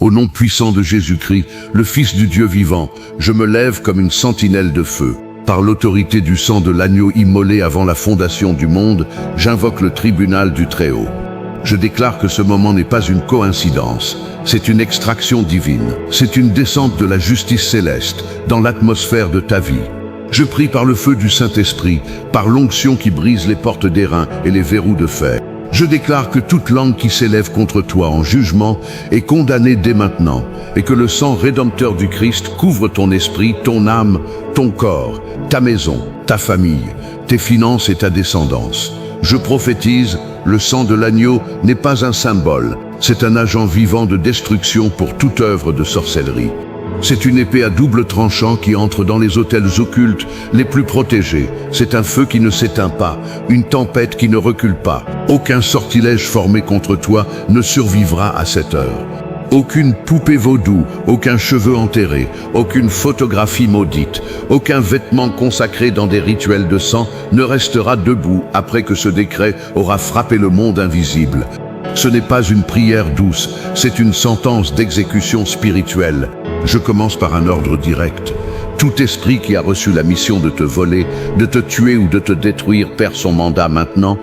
Au nom puissant de Jésus-Christ, le Fils du Dieu vivant, je me lève comme une sentinelle de feu. Par l'autorité du sang de l'agneau immolé avant la fondation du monde, j'invoque le tribunal du Très-Haut. Je déclare que ce moment n'est pas une coïncidence, c'est une extraction divine. C'est une descente de la justice céleste dans l'atmosphère de ta vie. Je prie par le feu du Saint-Esprit, par l'onction qui brise les portes d'airain et les verrous de fer. Je déclare que toute langue qui s'élève contre toi en jugement est condamnée dès maintenant, et que le sang rédempteur du Christ couvre ton esprit, ton âme, ton corps, ta maison, ta famille, tes finances et ta descendance. Je prophétise, le sang de l'agneau n'est pas un symbole, c'est un agent vivant de destruction pour toute œuvre de sorcellerie. C'est une épée à double tranchant qui entre dans les autels occultes les plus protégés. C'est un feu qui ne s'éteint pas, une tempête qui ne recule pas. Aucun sortilège formé contre toi ne survivra à cette heure. Aucune poupée vaudou, aucun cheveu enterré, aucune photographie maudite, aucun vêtement consacré dans des rituels de sang ne restera debout après que ce décret aura frappé le monde invisible. Ce n'est pas une prière douce, c'est une sentence d'exécution spirituelle. Je commence par un ordre direct. Tout esprit qui a reçu la mission de te voler, de te tuer ou de te détruire perd son mandat maintenant.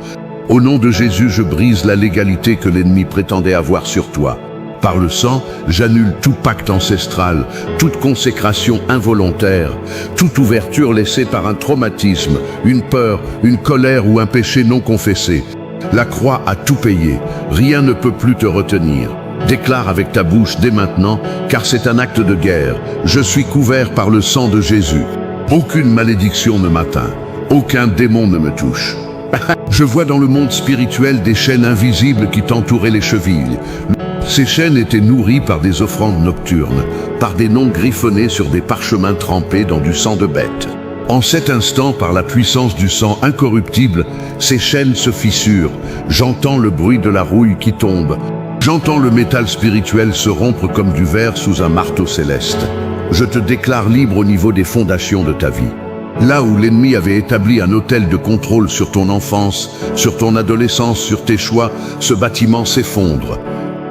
Au nom de Jésus, je brise la légalité que l'ennemi prétendait avoir sur toi. Par le sang, j'annule tout pacte ancestral, toute consécration involontaire, toute ouverture laissée par un traumatisme, une peur, une colère ou un péché non confessé. La croix a tout payé, rien ne peut plus te retenir. Déclare avec ta bouche dès maintenant, car c'est un acte de guerre. Je suis couvert par le sang de Jésus. Aucune malédiction ne m'atteint, aucun démon ne me touche. Je vois dans le monde spirituel des chaînes invisibles qui t'entouraient les chevilles. Ces chaînes étaient nourries par des offrandes nocturnes, par des noms griffonnés sur des parchemins trempés dans du sang de bête. En cet instant, par la puissance du sang incorruptible, ces chaînes se fissurent. J'entends le bruit de la rouille qui tombe. J'entends le métal spirituel se rompre comme du verre sous un marteau céleste. Je te déclare libre au niveau des fondations de ta vie. Là où l'ennemi avait établi un autel de contrôle sur ton enfance, sur ton adolescence, sur tes choix, ce bâtiment s'effondre.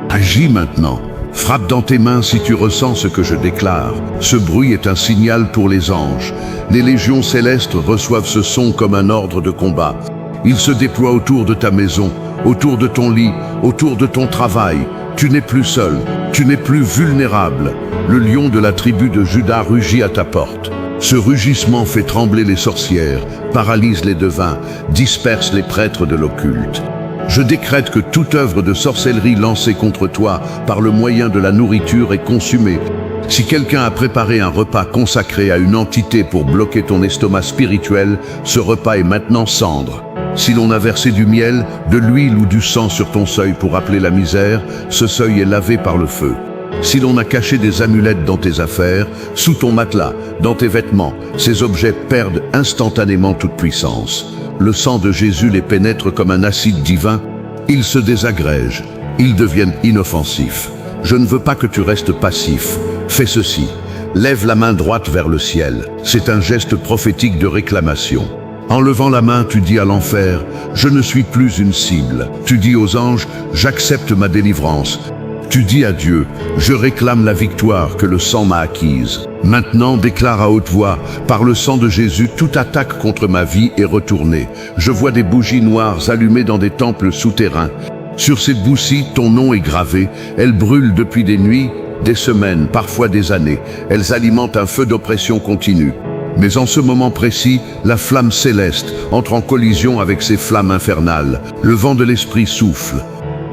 Agis maintenant. Frappe dans tes mains si tu ressens ce que je déclare. Ce bruit est un signal pour les anges. Les légions célestes reçoivent ce son comme un ordre de combat. Il se déploie autour de ta maison, autour de ton lit, autour de ton travail. Tu n'es plus seul, tu n'es plus vulnérable. Le lion de la tribu de Juda rugit à ta porte. Ce rugissement fait trembler les sorcières, paralyse les devins, disperse les prêtres de l'occulte. Je décrète que toute œuvre de sorcellerie lancée contre toi par le moyen de la nourriture est consumée. Si quelqu'un a préparé un repas consacré à une entité pour bloquer ton estomac spirituel, ce repas est maintenant cendre. Si l'on a versé du miel, de l'huile ou du sang sur ton seuil pour appeler la misère, ce seuil est lavé par le feu. Si l'on a caché des amulettes dans tes affaires, sous ton matelas, dans tes vêtements, ces objets perdent instantanément toute puissance. Le sang de Jésus les pénètre comme un acide divin. Ils se désagrègent, ils deviennent inoffensifs. Je ne veux pas que tu restes passif. Fais ceci. Lève la main droite vers le ciel. C'est un geste prophétique de réclamation. En levant la main, tu dis à l'enfer, je ne suis plus une cible. Tu dis aux anges, j'accepte ma délivrance. Tu dis à Dieu, je réclame la victoire que le sang m'a acquise. Maintenant, déclare à haute voix, par le sang de Jésus, toute attaque contre ma vie est retournée. Je vois des bougies noires allumées dans des temples souterrains. Sur ces bougies, ton nom est gravé. Elles brûlent depuis des nuits, des semaines, parfois des années. Elles alimentent un feu d'oppression continue. Mais en ce moment précis, la flamme céleste entre en collision avec ces flammes infernales. Le vent de l'esprit souffle.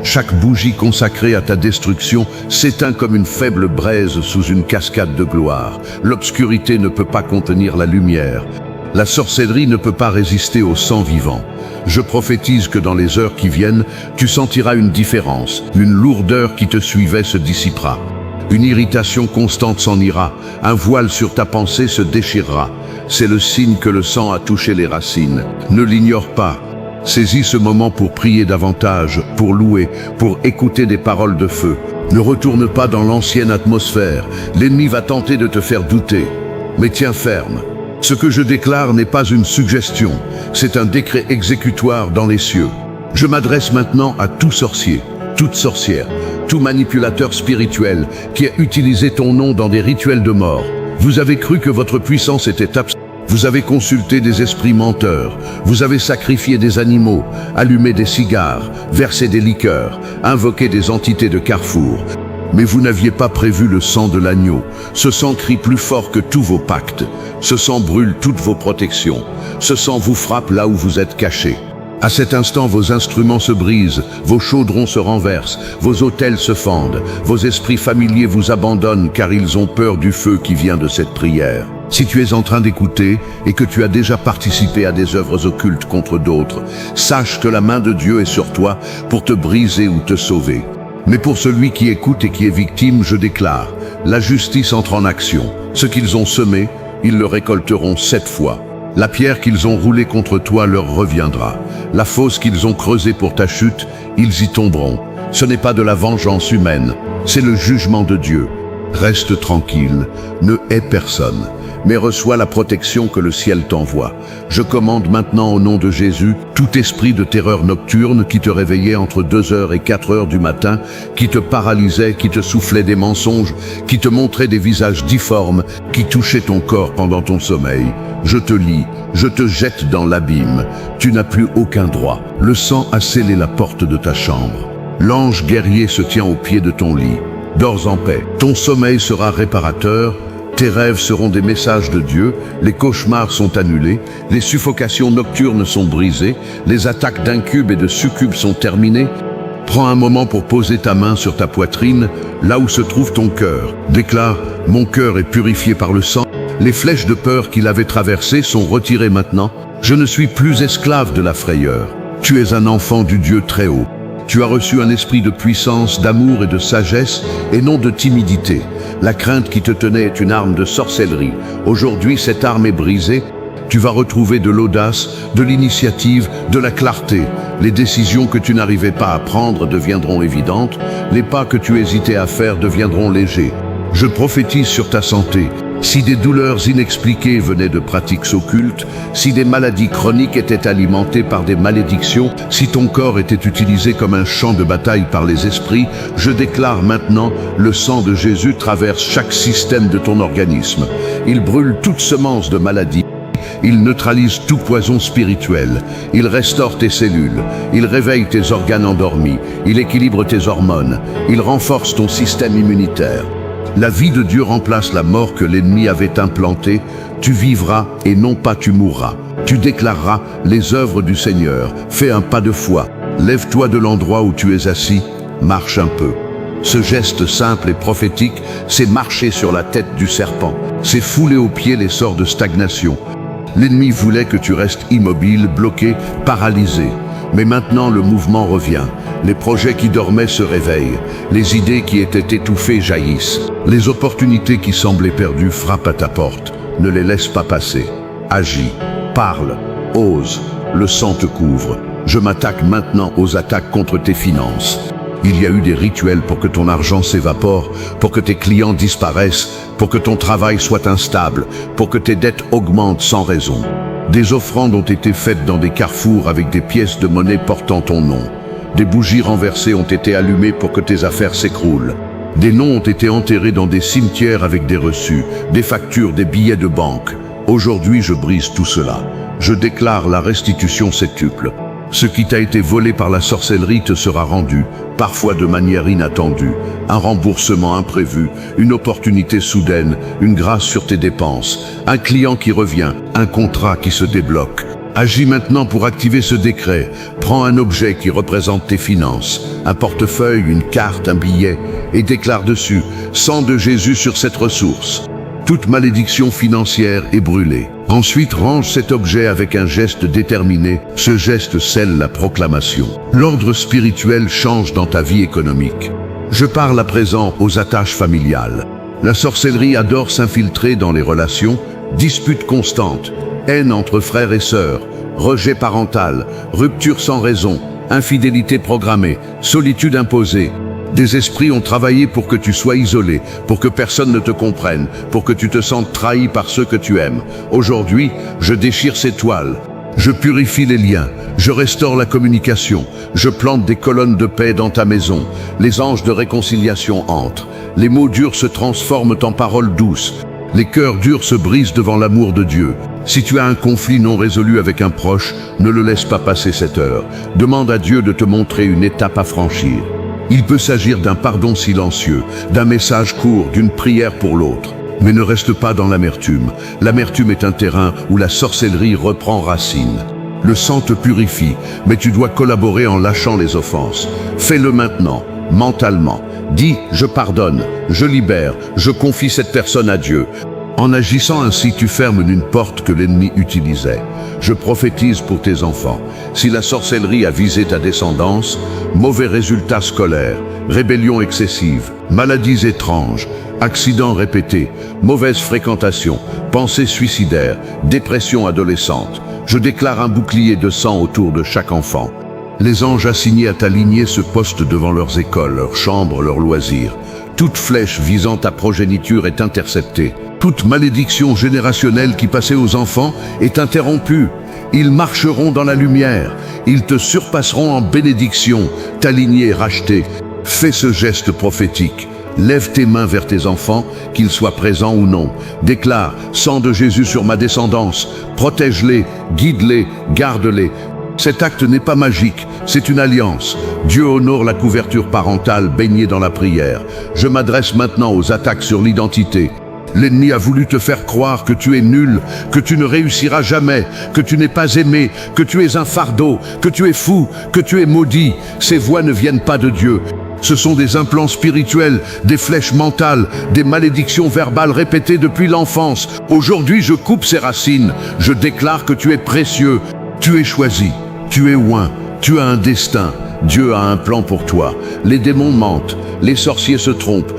Chaque bougie consacrée à ta destruction s'éteint comme une faible braise sous une cascade de gloire. L'obscurité ne peut pas contenir la lumière. La sorcellerie ne peut pas résister au sang vivant. Je prophétise que dans les heures qui viennent, tu sentiras une différence. Une lourdeur qui te suivait se dissipera. Une irritation constante s'en ira. Un voile sur ta pensée se déchirera. C'est le signe que le sang a touché les racines. Ne l'ignore pas. Saisis ce moment pour prier davantage, pour louer, pour écouter des paroles de feu. Ne retourne pas dans l'ancienne atmosphère. L'ennemi va tenter de te faire douter. Mais tiens ferme. Ce que je déclare n'est pas une suggestion. C'est un décret exécutoire dans les cieux. Je m'adresse maintenant à tout sorcier, toute sorcière, tout manipulateur spirituel qui a utilisé ton nom dans des rituels de mort. Vous avez cru que votre puissance était absente. Vous avez consulté des esprits menteurs, vous avez sacrifié des animaux, allumé des cigares, versé des liqueurs, invoqué des entités de Carrefour. Mais vous n'aviez pas prévu le sang de l'agneau. Ce sang crie plus fort que tous vos pactes. Ce sang brûle toutes vos protections. Ce sang vous frappe là où vous êtes cachés. À cet instant, vos instruments se brisent, vos chaudrons se renversent, vos autels se fendent, vos esprits familiers vous abandonnent car ils ont peur du feu qui vient de cette prière. Si tu es en train d'écouter et que tu as déjà participé à des œuvres occultes contre d'autres, sache que la main de Dieu est sur toi pour te briser ou te sauver. Mais pour celui qui écoute et qui est victime, je déclare, la justice entre en action. Ce qu'ils ont semé, ils le récolteront 7 fois. La pierre qu'ils ont roulée contre toi leur reviendra. La fosse qu'ils ont creusée pour ta chute, ils y tomberont. Ce n'est pas de la vengeance humaine, c'est le jugement de Dieu. Reste tranquille, ne hais personne, mais reçois la protection que le ciel t'envoie. Je commande maintenant au nom de Jésus tout esprit de terreur nocturne qui te réveillait entre 2h et 4h du matin, qui te paralysait, qui te soufflait des mensonges, qui te montrait des visages difformes, qui touchait ton corps pendant ton sommeil. Je te lie, je te jette dans l'abîme. Tu n'as plus aucun droit. Le sang a scellé la porte de ta chambre. L'ange guerrier se tient au pied de ton lit. Dors en paix. Ton sommeil sera réparateur. Tes rêves seront des messages de Dieu. Les cauchemars sont annulés. Les suffocations nocturnes sont brisées. Les attaques d'incubes et de succubes sont terminées. Prends un moment pour poser ta main sur ta poitrine, là où se trouve ton cœur. Déclare, mon cœur est purifié par le sang. Les flèches de peur qu'il avait traversées sont retirées maintenant. Je ne suis plus esclave de la frayeur. Tu es un enfant du Dieu très haut. Tu as reçu un esprit de puissance, d'amour et de sagesse, et non de timidité. La crainte qui te tenait est une arme de sorcellerie. Aujourd'hui, cette arme est brisée. Tu vas retrouver de l'audace, de l'initiative, de la clarté. Les décisions que tu n'arrivais pas à prendre deviendront évidentes. Les pas que tu hésitais à faire deviendront légers. Je prophétise sur ta santé. Si des douleurs inexpliquées venaient de pratiques occultes, si des maladies chroniques étaient alimentées par des malédictions, si ton corps était utilisé comme un champ de bataille par les esprits, je déclare maintenant, le sang de Jésus traverse chaque système de ton organisme. Il brûle toute semence de maladie. Il neutralise tout poison spirituel. Il restaure tes cellules. Il réveille tes organes endormis. Il équilibre tes hormones. Il renforce ton système immunitaire. La vie de Dieu remplace la mort que l'ennemi avait implantée. Tu vivras et non pas tu mourras. Tu déclareras les œuvres du Seigneur. Fais un pas de foi. Lève-toi de l'endroit où tu es assis. Marche un peu. Ce geste simple et prophétique, c'est marcher sur la tête du serpent. C'est fouler aux pieds les sorts de stagnation. L'ennemi voulait que tu restes immobile, bloqué, paralysé. Mais maintenant le mouvement revient. Les projets qui dormaient se réveillent. Les idées qui étaient étouffées jaillissent. Les opportunités qui semblaient perdues frappent à ta porte. Ne les laisse pas passer. Agis, parle, ose. Le sang te couvre. Je m'attaque maintenant aux attaques contre tes finances. Il y a eu des rituels pour que ton argent s'évapore, pour que tes clients disparaissent, pour que ton travail soit instable, pour que tes dettes augmentent sans raison. Des offrandes ont été faites dans des carrefours avec des pièces de monnaie portant ton nom. Des bougies renversées ont été allumées pour que tes affaires s'écroulent. Des noms ont été enterrés dans des cimetières avec des reçus, des factures, des billets de banque. Aujourd'hui, je brise tout cela. Je déclare la restitution septuple. Ce qui t'a été volé par la sorcellerie te sera rendu, parfois de manière inattendue. Un remboursement imprévu, une opportunité soudaine, une grâce sur tes dépenses, un client qui revient, un contrat qui se débloque. Agis maintenant pour activer ce décret. Prends un objet qui représente tes finances, un portefeuille, une carte, un billet, et déclare dessus « Sang de Jésus sur cette ressource ». Toute malédiction financière est brûlée. Ensuite, range cet objet avec un geste déterminé. Ce geste scelle la proclamation. L'ordre spirituel change dans ta vie économique. Je parle à présent aux attaches familiales. La sorcellerie adore s'infiltrer dans les relations. Disputes constantes, haine entre frères et sœurs, rejet parental, rupture sans raison, infidélité programmée, solitude imposée. Des esprits ont travaillé pour que tu sois isolé, pour que personne ne te comprenne, pour que tu te sentes trahi par ceux que tu aimes. Aujourd'hui, je déchire ces toiles. Je purifie les liens, je restaure la communication, je plante des colonnes de paix dans ta maison. Les anges de réconciliation entrent. Les mots durs se transforment en paroles douces. Les cœurs durs se brisent devant l'amour de Dieu. Si tu as un conflit non résolu avec un proche, ne le laisse pas passer cette heure. Demande à Dieu de te montrer une étape à franchir. Il peut s'agir d'un pardon silencieux, d'un message court, d'une prière pour l'autre. Mais ne reste pas dans l'amertume. L'amertume est un terrain où la sorcellerie reprend racine. Le sang te purifie, mais tu dois collaborer en lâchant les offenses. Fais-le maintenant, mentalement. Dis « je pardonne, je libère, je confie cette personne à Dieu ». En agissant ainsi, tu fermes une porte que l'ennemi utilisait. Je prophétise pour tes enfants. Si la sorcellerie a visé ta descendance, mauvais résultats scolaires, rébellion excessive, maladies étranges, accidents répétés, mauvaise fréquentation, pensées suicidaires, dépression adolescente, je déclare un bouclier de sang autour de chaque enfant. Les anges assignés à ta lignée se postent devant leurs écoles, leurs chambres, leurs loisirs. Toute flèche visant ta progéniture est interceptée. Toute malédiction générationnelle qui passait aux enfants est interrompue. Ils marcheront dans la lumière. Ils te surpasseront en bénédiction. Ta lignée est rachetée. Fais ce geste prophétique. Lève tes mains vers tes enfants, qu'ils soient présents ou non. Déclare « Sang de Jésus sur ma descendance ». Protège-les, guide-les, garde-les. Cet acte n'est pas magique, c'est une alliance. Dieu honore la couverture parentale baignée dans la prière. Je m'adresse maintenant aux attaques sur l'identité. L'ennemi a voulu te faire croire que tu es nul, que tu ne réussiras jamais, que tu n'es pas aimé, que tu es un fardeau, que tu es fou, que tu es maudit. Ces voix ne viennent pas de Dieu. Ce sont des implants spirituels, des flèches mentales, des malédictions verbales répétées depuis l'enfance. Aujourd'hui, je coupe ces racines. Je déclare que tu es précieux. Tu es choisi. Tu es oint. Tu as un destin. Dieu a un plan pour toi. Les démons mentent. Les sorciers se trompent.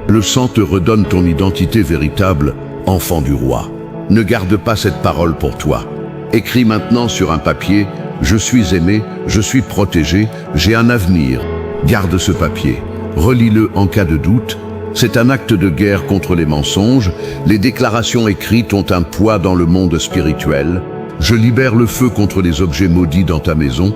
Le sang te redonne ton identité véritable, enfant du roi. Ne garde pas cette parole pour toi. Écris maintenant sur un papier « Je suis aimé, je suis protégé, j'ai un avenir ». Garde ce papier. Relis-le en cas de doute. C'est un acte de guerre contre les mensonges. Les déclarations écrites ont un poids dans le monde spirituel. Je libère le feu contre les objets maudits dans ta maison.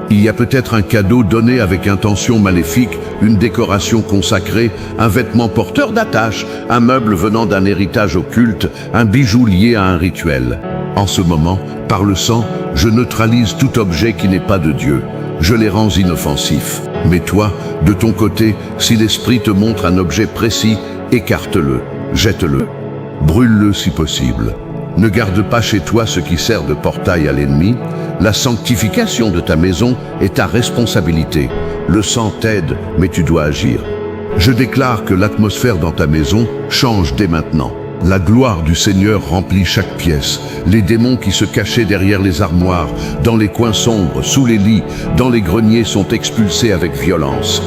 Il y a peut-être un cadeau donné avec intention maléfique, une décoration consacrée, un vêtement porteur d'attache, un meuble venant d'un héritage occulte, un bijou lié à un rituel. En ce moment, par le sang, je neutralise tout objet qui n'est pas de Dieu. Je les rends inoffensifs. Mais toi, de ton côté, si l'esprit te montre un objet précis, écarte-le, jette-le, brûle-le si possible. Ne garde pas chez toi ce qui sert de portail à l'ennemi. La sanctification de ta maison est ta responsabilité. Le sang t'aide, mais tu dois agir. Je déclare que l'atmosphère dans ta maison change dès maintenant. La gloire du Seigneur remplit chaque pièce. Les démons qui se cachaient derrière les armoires, dans les coins sombres, sous les lits, dans les greniers sont expulsés avec violence.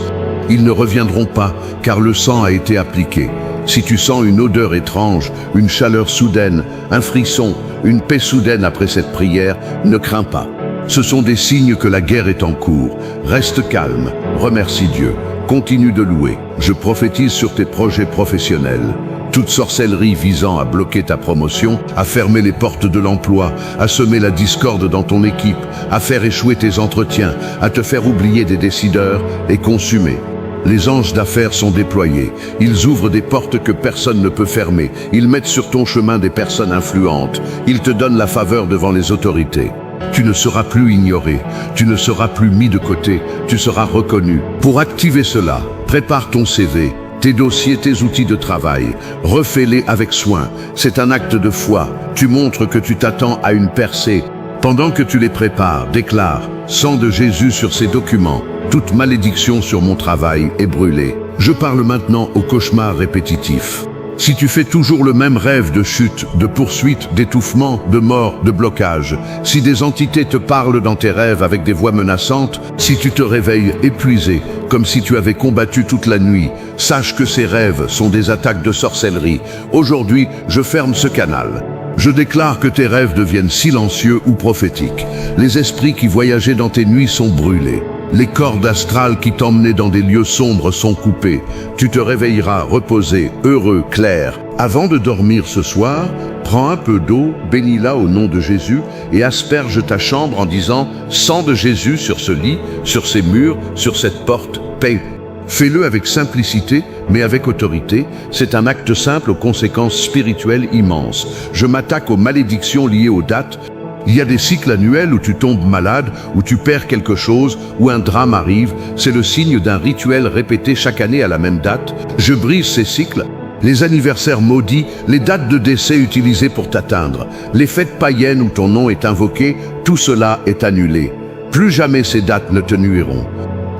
Ils ne reviendront pas, car le sang a été appliqué. Si tu sens une odeur étrange, une chaleur soudaine, un frisson, une paix soudaine après cette prière, ne crains pas. Ce sont des signes que la guerre est en cours. Reste calme, remercie Dieu, continue de louer. Je prophétise sur tes projets professionnels. Toute sorcellerie visant à bloquer ta promotion, à fermer les portes de l'emploi, à semer la discorde dans ton équipe, à faire échouer tes entretiens, à te faire oublier des décideurs, est consumée. Les anges d'affaires sont déployés. Ils ouvrent des portes que personne ne peut fermer. Ils mettent sur ton chemin des personnes influentes. Ils te donnent la faveur devant les autorités. Tu ne seras plus ignoré. Tu ne seras plus mis de côté. Tu seras reconnu. Pour activer cela, prépare ton CV, tes dossiers, tes outils de travail. Refais-les avec soin. C'est un acte de foi. Tu montres que tu t'attends à une percée. Pendant que tu les prépares, déclare « Sang de Jésus sur ces documents ». Toute malédiction sur mon travail est brûlée. Je parle maintenant au cauchemar répétitif. Si tu fais toujours le même rêve de chute, de poursuite, d'étouffement, de mort, de blocage, si des entités te parlent dans tes rêves avec des voix menaçantes, si tu te réveilles épuisé, comme si tu avais combattu toute la nuit, sache que ces rêves sont des attaques de sorcellerie. Aujourd'hui, je ferme ce canal. Je déclare que tes rêves deviennent silencieux ou prophétiques. Les esprits qui voyageaient dans tes nuits sont brûlés. Les cordes astrales qui t'emmenaient dans des lieux sombres sont coupées. Tu te réveilleras reposé, heureux, clair, Avant de dormir ce soir, prends un peu d'eau, bénis-la au nom de Jésus et asperge ta chambre en disant « Sang de Jésus sur ce lit, sur ces murs, sur cette porte, paix ». Fais-le avec simplicité, mais avec autorité. C'est un acte simple aux conséquences spirituelles immenses. Je m'attaque aux malédictions liées aux dates. Il y a des cycles annuels où tu tombes malade, où tu perds quelque chose, où un drame arrive. C'est le signe d'un rituel répété chaque année à la même date. Je brise ces cycles. Les anniversaires maudits, les dates de décès utilisées pour t'atteindre, les fêtes païennes où ton nom est invoqué, tout cela est annulé. Plus jamais ces dates ne te nuiront.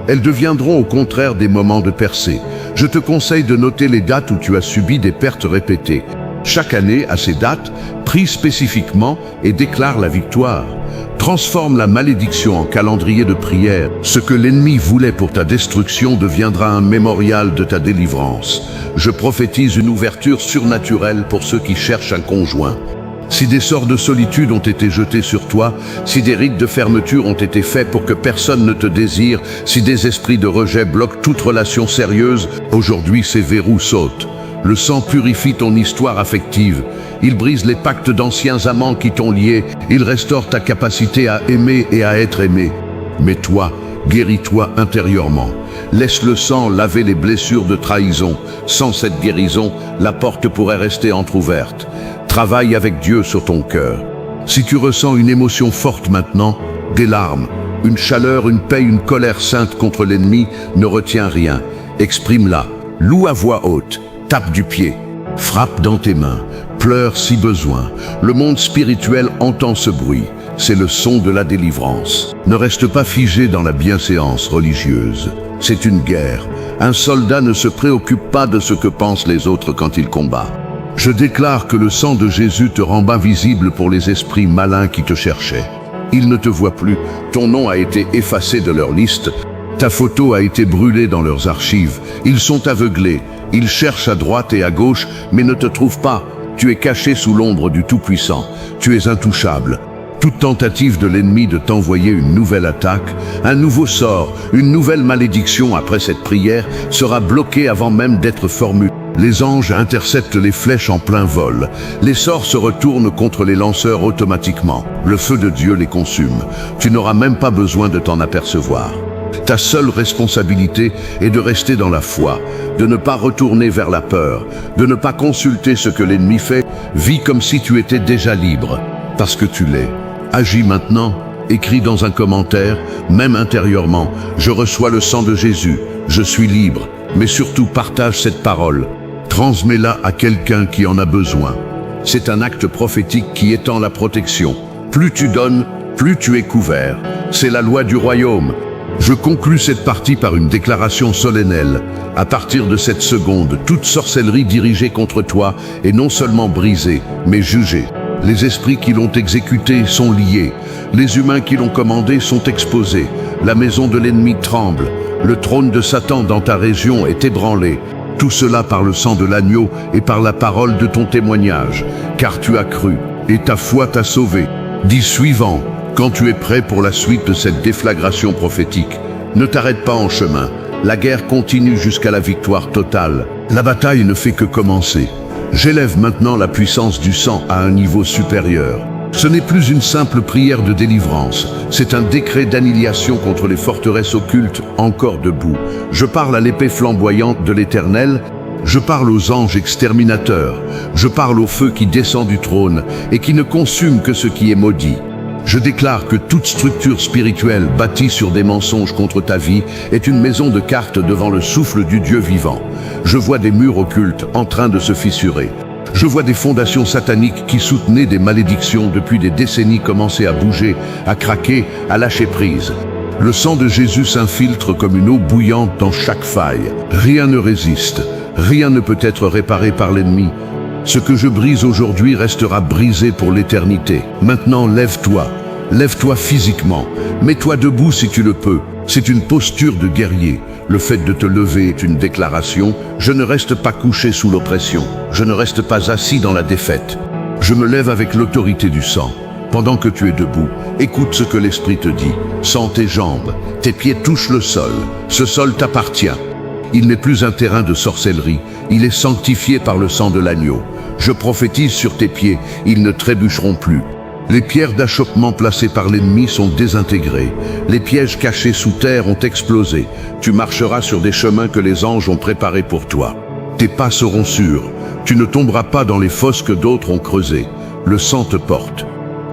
Elles deviendront au contraire des moments de percée. Je te conseille de noter les dates où tu as subi des pertes répétées. Chaque année, à ces dates, prie spécifiquement et déclare la victoire. Transforme la malédiction en calendrier de prière. Ce que l'ennemi voulait pour ta destruction deviendra un mémorial de ta délivrance. Je prophétise une ouverture surnaturelle pour ceux qui cherchent un conjoint. Si des sorts de solitude ont été jetés sur toi, si des rites de fermeture ont été faits pour que personne ne te désire, si des esprits de rejet bloquent toute relation sérieuse, aujourd'hui ces verrous sautent. Le sang purifie ton histoire affective. Il brise les pactes d'anciens amants qui t'ont lié. Il restaure ta capacité à aimer et à être aimé. Mais toi, guéris-toi intérieurement. Laisse le sang laver les blessures de trahison. Sans cette guérison, la porte pourrait rester entr'ouverte. Travaille avec Dieu sur ton cœur. Si tu ressens une émotion forte maintenant, des larmes, une chaleur, une paix, une colère sainte contre l'ennemi, ne retiens rien. Exprime-la. Loue à voix haute. Tape du pied. Frappe dans tes mains. Pleure si besoin. Le monde spirituel entend ce bruit. C'est le son de la délivrance. Ne reste pas figé dans la bienséance religieuse. C'est une guerre. Un soldat ne se préoccupe pas de ce que pensent les autres quand il combat. Je déclare que le sang de Jésus te rend invisible pour les esprits malins qui te cherchaient. Ils ne te voient plus. Ton nom a été effacé de leur liste. Ta photo a été brûlée dans leurs archives. Ils sont aveuglés. Ils cherchent à droite et à gauche, mais ne te trouvent pas. Tu es caché sous l'ombre du Tout-Puissant. Tu es intouchable. Toute tentative de l'ennemi de t'envoyer une nouvelle attaque, un nouveau sort, une nouvelle malédiction après cette prière sera bloquée avant même d'être formulée. Les anges interceptent les flèches en plein vol. Les sorts se retournent contre les lanceurs automatiquement. Le feu de Dieu les consume. Tu n'auras même pas besoin de t'en apercevoir. Ta seule responsabilité est de rester dans la foi, de ne pas retourner vers la peur, de ne pas consulter ce que l'ennemi fait. Vis comme si tu étais déjà libre, parce que tu l'es. Agis maintenant, écris dans un commentaire, même intérieurement, je reçois le sang de Jésus, je suis libre, mais surtout partage cette parole. Transmets-la à quelqu'un qui en a besoin. C'est un acte prophétique qui étend la protection. Plus tu donnes, plus tu es couvert. C'est la loi du royaume. Je conclus cette partie par une déclaration solennelle. À partir de cette seconde, toute sorcellerie dirigée contre toi est non seulement brisée, mais jugée. Les esprits qui l'ont exécutée sont liés. Les humains qui l'ont commandée sont exposés. La maison de l'ennemi tremble. Le trône de Satan dans ta région est ébranlé. Tout cela par le sang de l'agneau et par la parole de ton témoignage. Car tu as cru, et ta foi t'a sauvé. Dis suivant, quand tu es prêt pour la suite de cette déflagration prophétique. Ne t'arrête pas en chemin. La guerre continue jusqu'à la victoire totale. La bataille ne fait que commencer. J'élève maintenant la puissance du sang à un niveau supérieur. Ce n'est plus une simple prière de délivrance, c'est un décret d'annihilation contre les forteresses occultes encore debout. Je parle à l'épée flamboyante de l'Éternel, je parle aux anges exterminateurs, je parle au feu qui descend du trône et qui ne consume que ce qui est maudit. Je déclare que toute structure spirituelle bâtie sur des mensonges contre ta vie est une maison de cartes devant le souffle du Dieu vivant. Je vois des murs occultes en train de se fissurer. Je vois des fondations sataniques qui soutenaient des malédictions depuis des décennies commencer à bouger, à craquer, à lâcher prise. Le sang de Jésus s'infiltre comme une eau bouillante dans chaque faille. Rien ne résiste, rien ne peut être réparé par l'ennemi. Ce que je brise aujourd'hui restera brisé pour l'éternité. Maintenant, lève-toi. Lève-toi physiquement. Mets-toi debout si tu le peux. C'est une posture de guerrier. Le fait de te lever est une déclaration. Je ne reste pas couché sous l'oppression. Je ne reste pas assis dans la défaite. Je me lève avec l'autorité du sang. Pendant que tu es debout, écoute ce que l'Esprit te dit. Sens tes jambes. Tes pieds touchent le sol. Ce sol t'appartient. il n'est plus un terrain de sorcellerie, il est sanctifié par le sang de l'agneau. Je prophétise sur tes pieds, ils ne trébucheront plus. Les pierres d'achoppement placées par l'ennemi sont désintégrées. Les pièges cachés sous terre ont explosé. Tu marcheras sur des chemins que les anges ont préparés pour toi. Tes pas seront sûrs. Tu ne tomberas pas dans les fosses que d'autres ont creusées. Le sang te porte.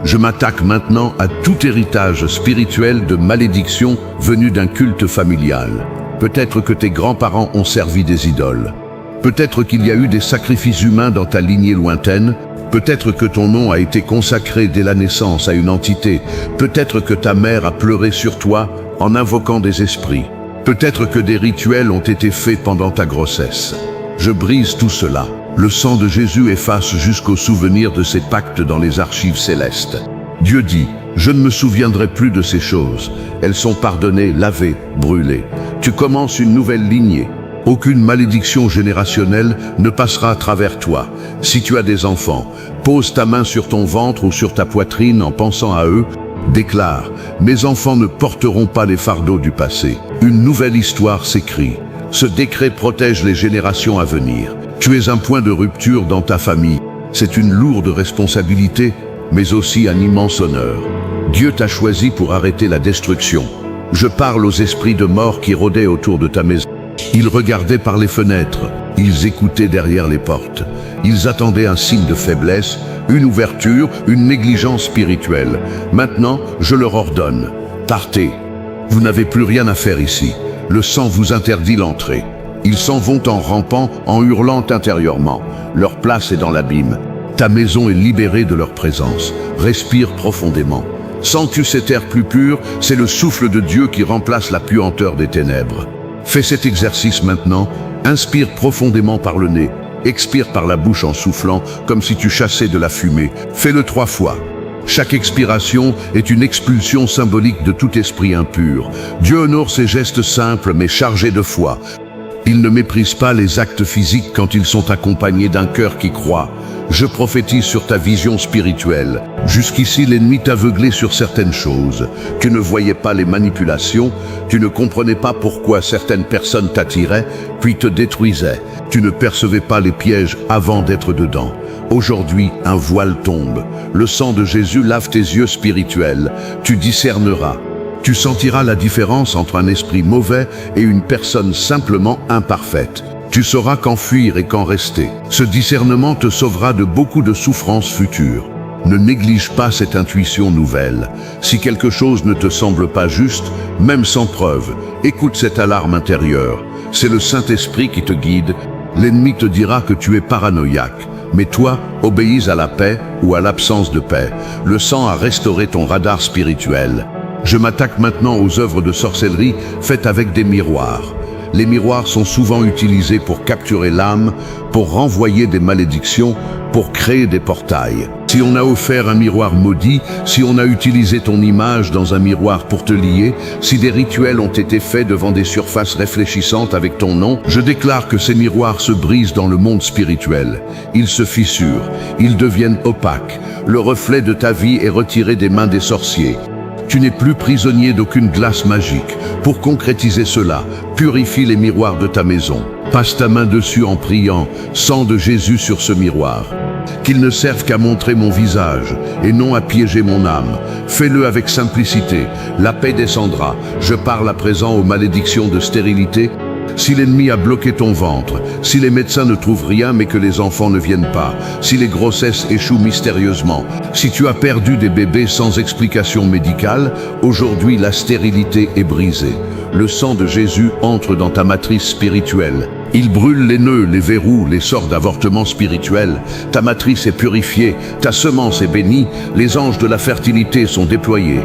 Je m'attaque maintenant à tout héritage spirituel de malédiction venu d'un culte familial. Peut-être que tes grands-parents ont servi des idoles. Peut-être qu'il y a eu des sacrifices humains dans ta lignée lointaine. Peut-être que ton nom a été consacré dès la naissance à une entité. Peut-être que ta mère a pleuré sur toi en invoquant des esprits. Peut-être que des rituels ont été faits pendant ta grossesse. Je brise tout cela. Le sang de Jésus efface jusqu'au souvenir de ces pactes dans les archives célestes. Dieu dit, je ne me souviendrai plus de ces choses. Elles sont pardonnées, lavées, brûlées. Tu commences une nouvelle lignée. Aucune malédiction générationnelle ne passera à travers toi. Si tu as des enfants, pose ta main sur ton ventre ou sur ta poitrine en pensant à eux. Déclare, mes enfants ne porteront pas les fardeaux du passé. Une nouvelle histoire s'écrit. Ce décret protège les générations à venir. Tu es un point de rupture dans ta famille. C'est une lourde responsabilité, mais aussi un immense honneur. Dieu t'a choisi pour arrêter la destruction. Je parle aux esprits de mort qui rôdaient autour de ta maison. Ils regardaient par les fenêtres, ils écoutaient derrière les portes. Ils attendaient un signe de faiblesse, une ouverture, une négligence spirituelle. Maintenant, je leur ordonne, partez. Vous n'avez plus rien à faire ici. Le sang vous interdit l'entrée. Ils s'en vont en rampant, en hurlant intérieurement. Leur place est dans l'abîme. Ta maison est libérée de leur présence. Respire profondément. Sens-tu cet air plus pur? C'est le souffle de Dieu qui remplace la puanteur des ténèbres. Fais cet exercice maintenant. Inspire profondément par le nez. Expire par la bouche en soufflant, comme si tu chassais de la fumée. Fais-le 3 fois. Chaque expiration est une expulsion symbolique de tout esprit impur. Dieu honore ces gestes simples mais chargés de foi. Il ne méprise pas les actes physiques quand ils sont accompagnés d'un cœur qui croit. Je prophétise sur ta vision spirituelle. Jusqu'ici, l'ennemi t'aveuglait sur certaines choses. Tu ne voyais pas les manipulations, tu ne comprenais pas pourquoi certaines personnes t'attiraient, puis te détruisaient. Tu ne percevais pas les pièges avant d'être dedans. Aujourd'hui, un voile tombe. Le sang de Jésus lave tes yeux spirituels. Tu discerneras. Tu sentiras la différence entre un esprit mauvais et une personne simplement imparfaite. Tu sauras quand fuir et quand rester. Ce discernement te sauvera de beaucoup de souffrances futures. Ne néglige pas cette intuition nouvelle. Si quelque chose ne te semble pas juste, même sans preuve, écoute cette alarme intérieure. C'est le Saint-Esprit qui te guide. L'ennemi te dira que tu es paranoïaque. Mais toi, obéis à la paix ou à l'absence de paix. Le sang a restauré ton radar spirituel. Je m'attaque maintenant aux œuvres de sorcellerie faites avec des miroirs. Les miroirs sont souvent utilisés pour capturer l'âme, pour renvoyer des malédictions, pour créer des portails. Si on a offert un miroir maudit, si on a utilisé ton image dans un miroir pour te lier, si des rituels ont été faits devant des surfaces réfléchissantes avec ton nom, je déclare que ces miroirs se brisent dans le monde spirituel. Ils se fissurent, ils deviennent opaques. Le reflet de ta vie est retiré des mains des sorciers. Tu n'es plus prisonnier d'aucune glace magique. Pour concrétiser cela, purifie les miroirs de ta maison. Passe ta main dessus en priant, sang de Jésus sur ce miroir. Qu'il ne serve qu'à montrer mon visage et non à piéger mon âme. Fais-le avec simplicité. La paix descendra. Je parle à présent aux malédictions de stérilité. Si l'ennemi a bloqué ton ventre, si les médecins ne trouvent rien mais que les enfants ne viennent pas, si les grossesses échouent mystérieusement, si tu as perdu des bébés sans explication médicale, aujourd'hui la stérilité est brisée. Le sang de Jésus entre dans ta matrice spirituelle. Il brûle les nœuds, les verrous, les sorts d'avortement spirituel. Ta matrice est purifiée, ta semence est bénie, les anges de la fertilité sont déployés.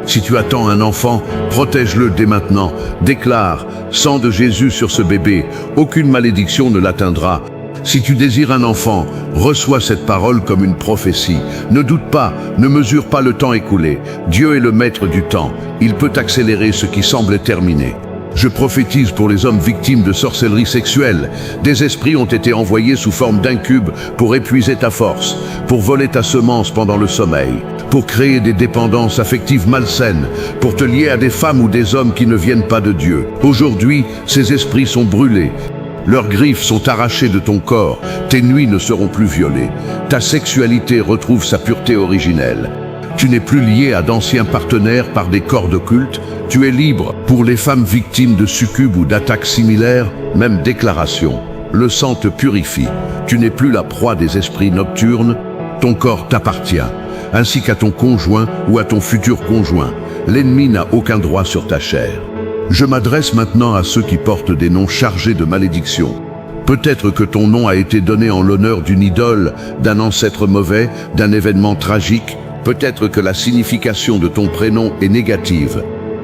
Si tu attends un enfant, protège-le dès maintenant. Déclare, sang de Jésus sur ce bébé, aucune malédiction ne l'atteindra. Si tu désires un enfant, reçois cette parole comme une prophétie. Ne doute pas, ne mesure pas le temps écoulé. Dieu est le maître du temps. Il peut accélérer ce qui semble terminé. Je prophétise pour les hommes victimes de sorcellerie sexuelle. Des esprits ont été envoyés sous forme d'incubes pour épuiser ta force, pour voler ta semence pendant le sommeil, pour créer des dépendances affectives malsaines, pour te lier à des femmes ou des hommes qui ne viennent pas de Dieu. Aujourd'hui, ces esprits sont brûlés. Leurs griffes sont arrachées de ton corps, tes nuits ne seront plus violées. Ta sexualité retrouve sa pureté originelle. Tu n'es plus lié à d'anciens partenaires par des cordes occultes, tu es libre. Pour les femmes victimes de succubes ou d'attaques similaires, même déclaration. Le sang te purifie, tu n'es plus la proie des esprits nocturnes, ton corps t'appartient, ainsi qu'à ton conjoint ou à ton futur conjoint. L'ennemi n'a aucun droit sur ta chair. Je m'adresse maintenant à ceux qui portent des noms chargés de malédiction. Peut-être que ton nom a été donné en l'honneur d'une idole, d'un ancêtre mauvais, d'un événement tragique. Peut-être que la signification de ton prénom est négative.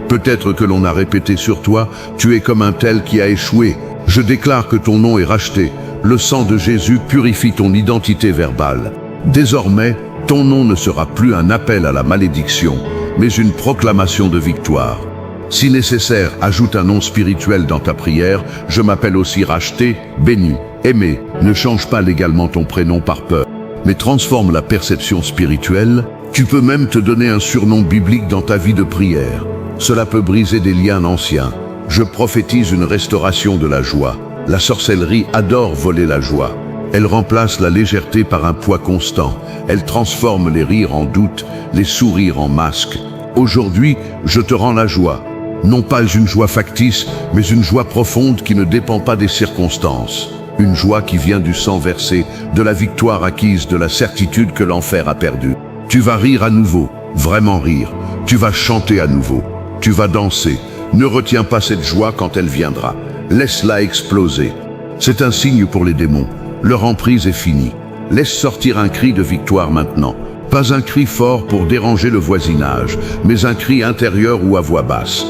Peut-être que l'on a répété sur toi, tu es comme un tel qui a échoué. Je déclare que ton nom est racheté. Le sang de Jésus purifie ton identité verbale. Désormais, ton nom ne sera plus un appel à la malédiction, mais une proclamation de victoire. Si nécessaire, ajoute un nom spirituel dans ta prière. Je m'appelle aussi racheté, béni, aimé. Ne change pas légalement ton prénom par peur, mais transforme la perception spirituelle. Tu peux même te donner un surnom biblique dans ta vie de prière. Cela peut briser des liens anciens. Je prophétise une restauration de la joie. La sorcellerie adore voler la joie. Elle remplace la légèreté par un poids constant. Elle transforme les rires en doute, les sourires en masques. Aujourd'hui, je te rends la joie. Non pas une joie factice, mais une joie profonde qui ne dépend pas des circonstances. Une joie qui vient du sang versé, de la victoire acquise, de la certitude que l'enfer a perdue. Tu vas rire à nouveau, vraiment rire. Tu vas chanter à nouveau. Tu vas danser. Ne retiens pas cette joie quand elle viendra. Laisse-la exploser. C'est un signe pour les démons. Leur emprise est finie. Laisse sortir un cri de victoire maintenant. Pas un cri fort pour déranger le voisinage, mais un cri intérieur ou à voix basse.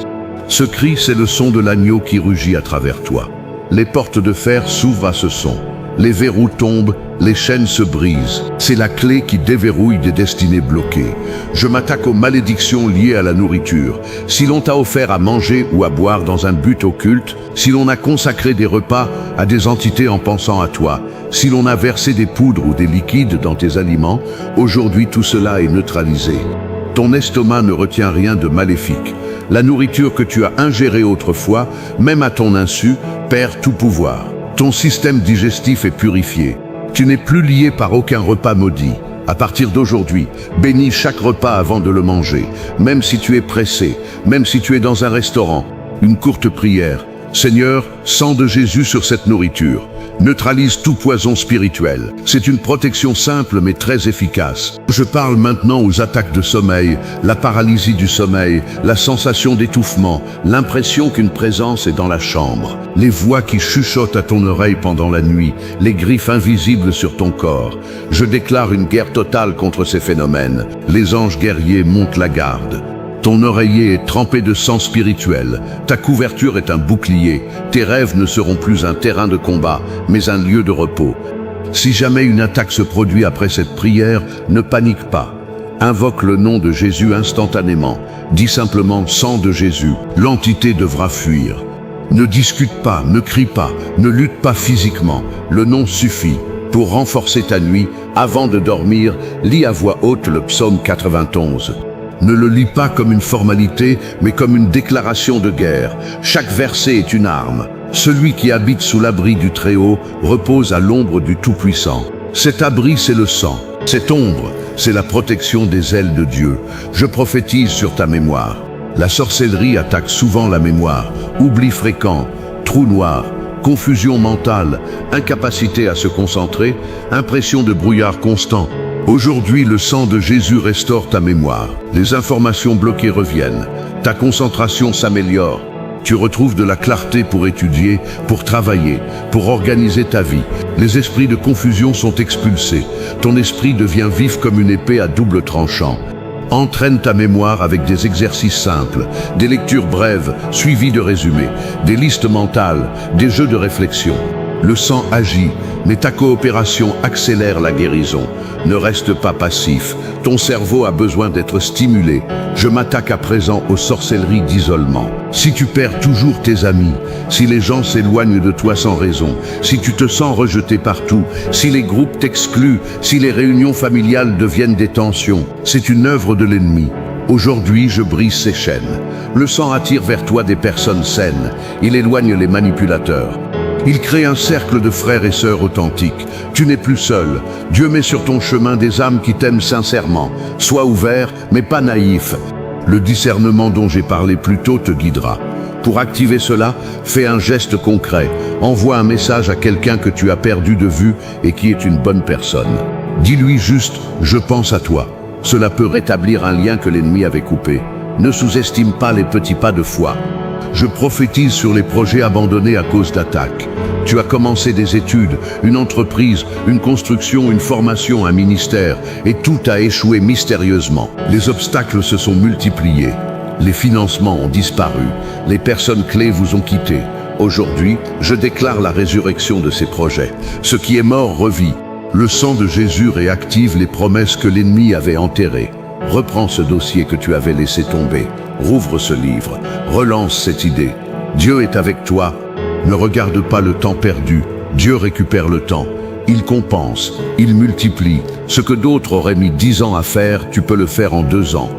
Ce cri, c'est le son de l'agneau qui rugit à travers toi. Les portes de fer s'ouvrent à ce son. Les verrous tombent, les chaînes se brisent. C'est la clé qui déverrouille des destinées bloquées. Je m'attaque aux malédictions liées à la nourriture. Si l'on t'a offert à manger ou à boire dans un but occulte, si l'on a consacré des repas à des entités en pensant à toi, si l'on a versé des poudres ou des liquides dans tes aliments, aujourd'hui tout cela est neutralisé. Ton estomac ne retient rien de maléfique. La nourriture que tu as ingérée autrefois, même à ton insu, perd tout pouvoir. Ton système digestif est purifié. Tu n'es plus lié par aucun repas maudit. À partir d'aujourd'hui, bénis chaque repas avant de le manger, même si tu es pressé, même si tu es dans un restaurant. Une courte prière. Seigneur, sang de Jésus sur cette nourriture. Neutralise tout poison spirituel. C'est une protection simple mais très efficace. Je parle maintenant aux attaques de sommeil, la paralysie du sommeil, la sensation d'étouffement, l'impression qu'une présence est dans la chambre, les voix qui chuchotent à ton oreille pendant la nuit, les griffes invisibles sur ton corps. Je déclare une guerre totale contre ces phénomènes. Les anges guerriers montent la garde. Ton oreiller est trempé de sang spirituel, ta couverture est un bouclier, tes rêves ne seront plus un terrain de combat, mais un lieu de repos. Si jamais une attaque se produit après cette prière, ne panique pas. Invoque le nom de Jésus instantanément. Dis simplement « sang de Jésus ». L'entité devra fuir. Ne discute pas, ne crie pas, ne lutte pas physiquement. Le nom suffit. Pour renforcer ta nuit, avant de dormir, lis à voix haute le psaume 91. Ne le lis pas comme une formalité, mais comme une déclaration de guerre. Chaque verset est une arme. Celui qui habite sous l'abri du Très-Haut repose à l'ombre du Tout-Puissant. Cet abri, c'est le sang. Cette ombre, c'est la protection des ailes de Dieu. Je prophétise sur ta mémoire. La sorcellerie attaque souvent la mémoire. Oubli fréquent, trou noir, confusion mentale, incapacité à se concentrer, impression de brouillard constant. Aujourd'hui, le sang de Jésus restaure ta mémoire. Les informations bloquées reviennent. Ta concentration s'améliore. Tu retrouves de la clarté pour étudier, pour travailler, pour organiser ta vie. Les esprits de confusion sont expulsés. Ton esprit devient vif comme une épée à double tranchant. Entraîne ta mémoire avec des exercices simples, des lectures brèves, suivies de résumés, des listes mentales, des jeux de réflexion. Le sang agit, mais ta coopération accélère la guérison. Ne reste pas passif, ton cerveau a besoin d'être stimulé. Je m'attaque à présent aux sorcelleries d'isolement. Si tu perds toujours tes amis, si les gens s'éloignent de toi sans raison, si tu te sens rejeté partout, si les groupes t'excluent, si les réunions familiales deviennent des tensions, c'est une œuvre de l'ennemi. Aujourd'hui, je brise ces chaînes. Le sang attire vers toi des personnes saines. Il éloigne les manipulateurs. Il crée un cercle de frères et sœurs authentiques. Tu n'es plus seul. Dieu met sur ton chemin des âmes qui t'aiment sincèrement. Sois ouvert, mais pas naïf. Le discernement dont j'ai parlé plus tôt te guidera. Pour activer cela, fais un geste concret. Envoie un message à quelqu'un que tu as perdu de vue et qui est une bonne personne. Dis-lui juste « Je pense à toi ». Cela peut rétablir un lien que l'ennemi avait coupé. Ne sous-estime pas les petits pas de foi. Je prophétise sur les projets abandonnés à cause d'attaques. Tu as commencé des études, une entreprise, une construction, une formation, un ministère, et tout a échoué mystérieusement. Les obstacles se sont multipliés. Les financements ont disparu. Les personnes clés vous ont quitté. Aujourd'hui, je déclare la résurrection de ces projets. Ce qui est mort revit. Le sang de Jésus réactive les promesses que l'ennemi avait enterrées. Reprends ce dossier que tu avais laissé tomber. Rouvre ce livre. Relance cette idée. Dieu est avec toi. Ne regarde pas le temps perdu. Dieu récupère le temps. Il compense. Il multiplie. Ce que d'autres auraient mis 10 ans à faire, tu peux le faire en 2 ans.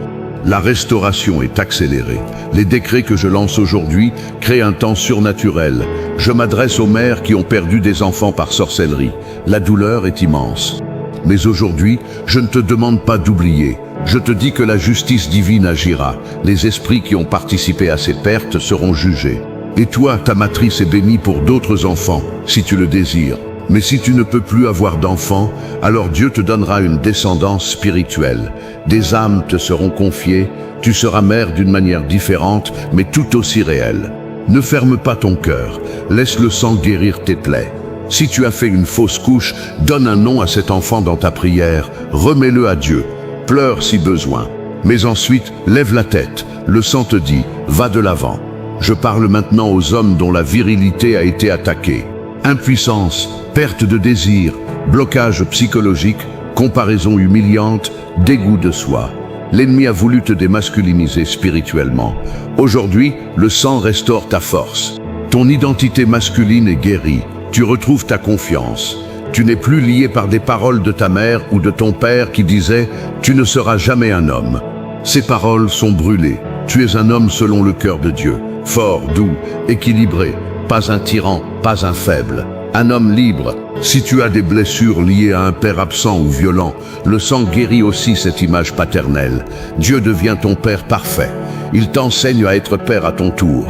La restauration est accélérée. Les décrets que je lance aujourd'hui créent un temps surnaturel. Je m'adresse aux mères qui ont perdu des enfants par sorcellerie. La douleur est immense. Mais aujourd'hui, je ne te demande pas d'oublier. Je te dis que la justice divine agira. Les esprits qui ont participé à ces pertes seront jugés. Et toi, ta matrice est bénie pour d'autres enfants, si tu le désires. Mais si tu ne peux plus avoir d'enfants, alors Dieu te donnera une descendance spirituelle. Des âmes te seront confiées, tu seras mère d'une manière différente, mais tout aussi réelle. Ne ferme pas ton cœur, laisse le sang guérir tes plaies. Si tu as fait une fausse couche, donne un nom à cet enfant dans ta prière, remets-le à Dieu, pleure si besoin. Mais ensuite, lève la tête, le sang te dit, va de l'avant. Je parle maintenant aux hommes dont la virilité a été attaquée. Impuissance, perte de désir, blocage psychologique, comparaison humiliante, dégoût de soi. L'ennemi a voulu te démasculiniser spirituellement. Aujourd'hui, le sang restaure ta force. Ton identité masculine est guérie. Tu retrouves ta confiance. Tu n'es plus lié par des paroles de ta mère ou de ton père qui disaient « Tu ne seras jamais un homme ». Ces paroles sont brûlées. Tu es un homme selon le cœur de Dieu, fort, doux, équilibré, pas un tyran, pas un faible. Un homme libre. Si tu as des blessures liées à un père absent ou violent, le sang guérit aussi cette image paternelle. Dieu devient ton père parfait. Il t'enseigne à être père à ton tour.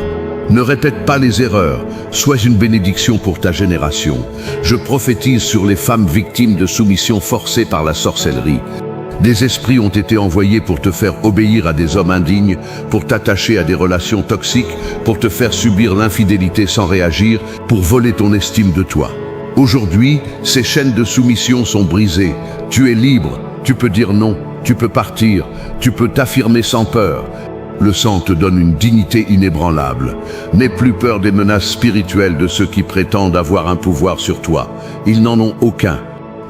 Ne répète pas les erreurs, sois une bénédiction pour ta génération. Je prophétise sur les femmes victimes de soumission forcée par la sorcellerie. Des esprits ont été envoyés pour te faire obéir à des hommes indignes, pour t'attacher à des relations toxiques, pour te faire subir l'infidélité sans réagir, pour voler ton estime de toi. Aujourd'hui, ces chaînes de soumission sont brisées. Tu es libre, tu peux dire non, tu peux partir, tu peux t'affirmer sans peur. Le sang te donne une dignité inébranlable. N'aie plus peur des menaces spirituelles de ceux qui prétendent avoir un pouvoir sur toi. Ils n'en ont aucun.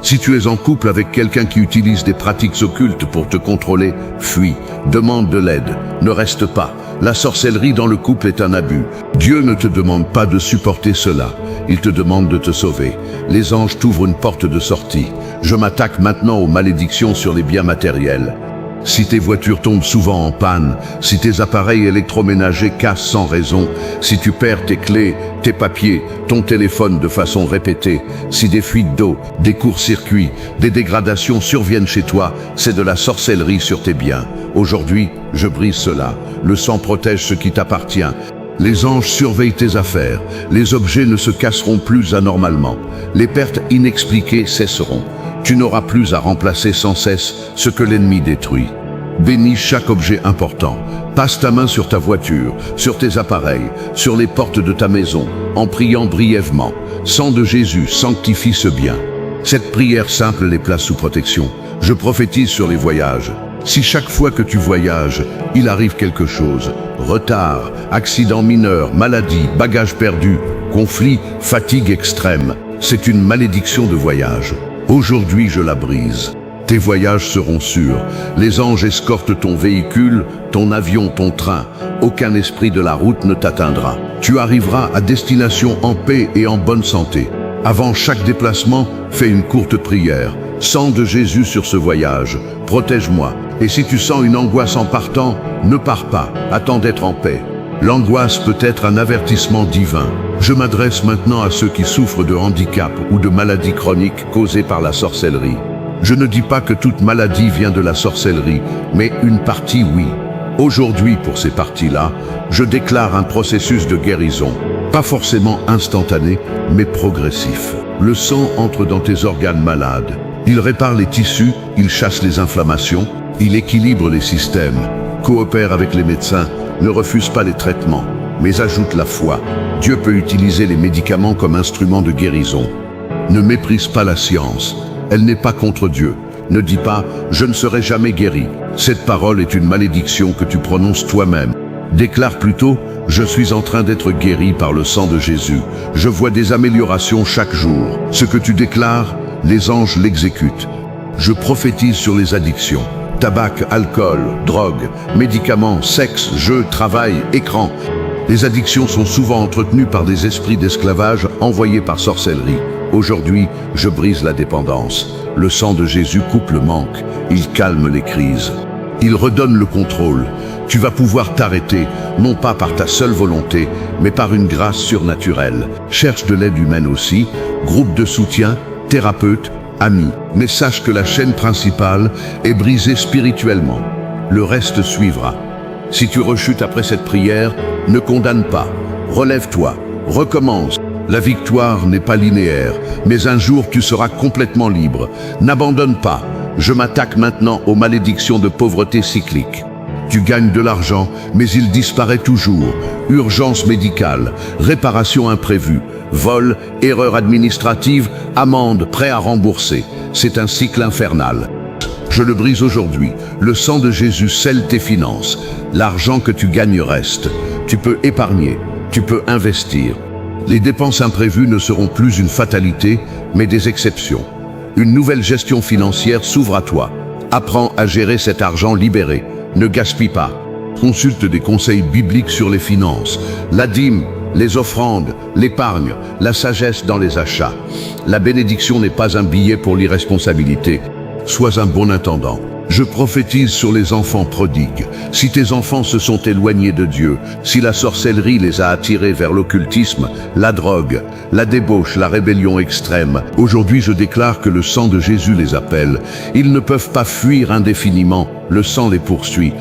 Si tu es en couple avec quelqu'un qui utilise des pratiques occultes pour te contrôler, fuis, demande de l'aide, ne reste pas. La sorcellerie dans le couple est un abus. Dieu ne te demande pas de supporter cela, il te demande de te sauver. Les anges t'ouvrent une porte de sortie. Je m'attaque maintenant aux malédictions sur les biens matériels. Si tes voitures tombent souvent en panne, si tes appareils électroménagers cassent sans raison, si tu perds tes clés, tes papiers, ton téléphone de façon répétée, si des fuites d'eau, des courts-circuits, des dégradations surviennent chez toi, c'est de la sorcellerie sur tes biens. Aujourd'hui, je brise cela. Le sang protège ce qui t'appartient. Les anges surveillent tes affaires. Les objets ne se casseront plus anormalement. Les pertes inexpliquées cesseront. Tu n'auras plus à remplacer sans cesse ce que l'ennemi détruit. Bénis chaque objet important. Passe ta main sur ta voiture, sur tes appareils, sur les portes de ta maison, en priant brièvement. Sang de Jésus, sanctifie ce bien. Cette prière simple les place sous protection. Je prophétise sur les voyages. Si chaque fois que tu voyages, il arrive quelque chose, retard, accident mineur, maladie, bagages perdus, conflit, fatigue extrême. C'est une malédiction de voyage. Aujourd'hui, je la brise. Tes voyages seront sûrs. Les anges escortent ton véhicule, ton avion, ton train. Aucun esprit de la route ne t'atteindra. Tu arriveras à destination en paix et en bonne santé. Avant chaque déplacement, fais une courte prière. Sang de Jésus sur ce voyage, protège-moi. Et si tu sens une angoisse en partant, ne pars pas, attends d'être en paix. L'angoisse peut être un avertissement divin. Je m'adresse maintenant à ceux qui souffrent de handicap ou de maladies chroniques causées par la sorcellerie. Je ne dis pas que toute maladie vient de la sorcellerie, mais une partie oui. Aujourd'hui, pour ces parties-là, je déclare un processus de guérison. Pas forcément instantané, mais progressif. Le sang entre dans tes organes malades. Il répare les tissus, il chasse les inflammations, il équilibre les systèmes, coopère avec les médecins, ne refuse pas les traitements, mais ajoute la foi. Dieu peut utiliser les médicaments comme instrument de guérison. Ne méprise pas la science. Elle n'est pas contre Dieu. Ne dis pas « je ne serai jamais guéri ». Cette parole est une malédiction que tu prononces toi-même. Déclare plutôt « je suis en train d'être guéri par le sang de Jésus. Je vois des améliorations chaque jour. Ce que tu déclares, les anges l'exécutent. Je prophétise sur les addictions. Tabac, alcool, drogue, médicaments, sexe, jeux, travail, écran. Les addictions sont souvent entretenues par des esprits d'esclavage envoyés par sorcellerie. Aujourd'hui, je brise la dépendance. Le sang de Jésus coupe le manque. Il calme les crises. Il redonne le contrôle. Tu vas pouvoir t'arrêter, non pas par ta seule volonté, mais par une grâce surnaturelle. Cherche de l'aide humaine aussi, groupe de soutien, thérapeute, amis. Mais sache que la chaîne principale est brisée spirituellement. Le reste suivra. Si tu rechutes après cette prière, ne condamne pas. Relève-toi, recommence. La victoire n'est pas linéaire, mais un jour tu seras complètement libre. N'abandonne pas. Je m'attaque maintenant aux malédictions de pauvreté cyclique. Tu gagnes de l'argent, mais il disparaît toujours. Urgence médicale, réparation imprévue, vol, erreur administrative, amende, prêt à rembourser. C'est un cycle infernal. Je le brise aujourd'hui. Le sang de Jésus scelle tes finances. L'argent que tu gagnes reste. Tu peux épargner, tu peux investir. Les dépenses imprévues ne seront plus une fatalité, mais des exceptions. Une nouvelle gestion financière s'ouvre à toi. Apprends à gérer cet argent libéré. Ne gaspille pas. Consulte des conseils bibliques sur les finances, la dîme, les offrandes, l'épargne, la sagesse dans les achats. La bénédiction n'est pas un billet pour l'irresponsabilité. Sois un bon intendant. Je prophétise sur les enfants prodigues. Si tes enfants se sont éloignés de Dieu, si la sorcellerie les a attirés vers l'occultisme, la drogue, la débauche, la rébellion extrême, aujourd'hui je déclare que le sang de Jésus les appelle. Ils ne peuvent pas fuir indéfiniment, le sang les poursuit.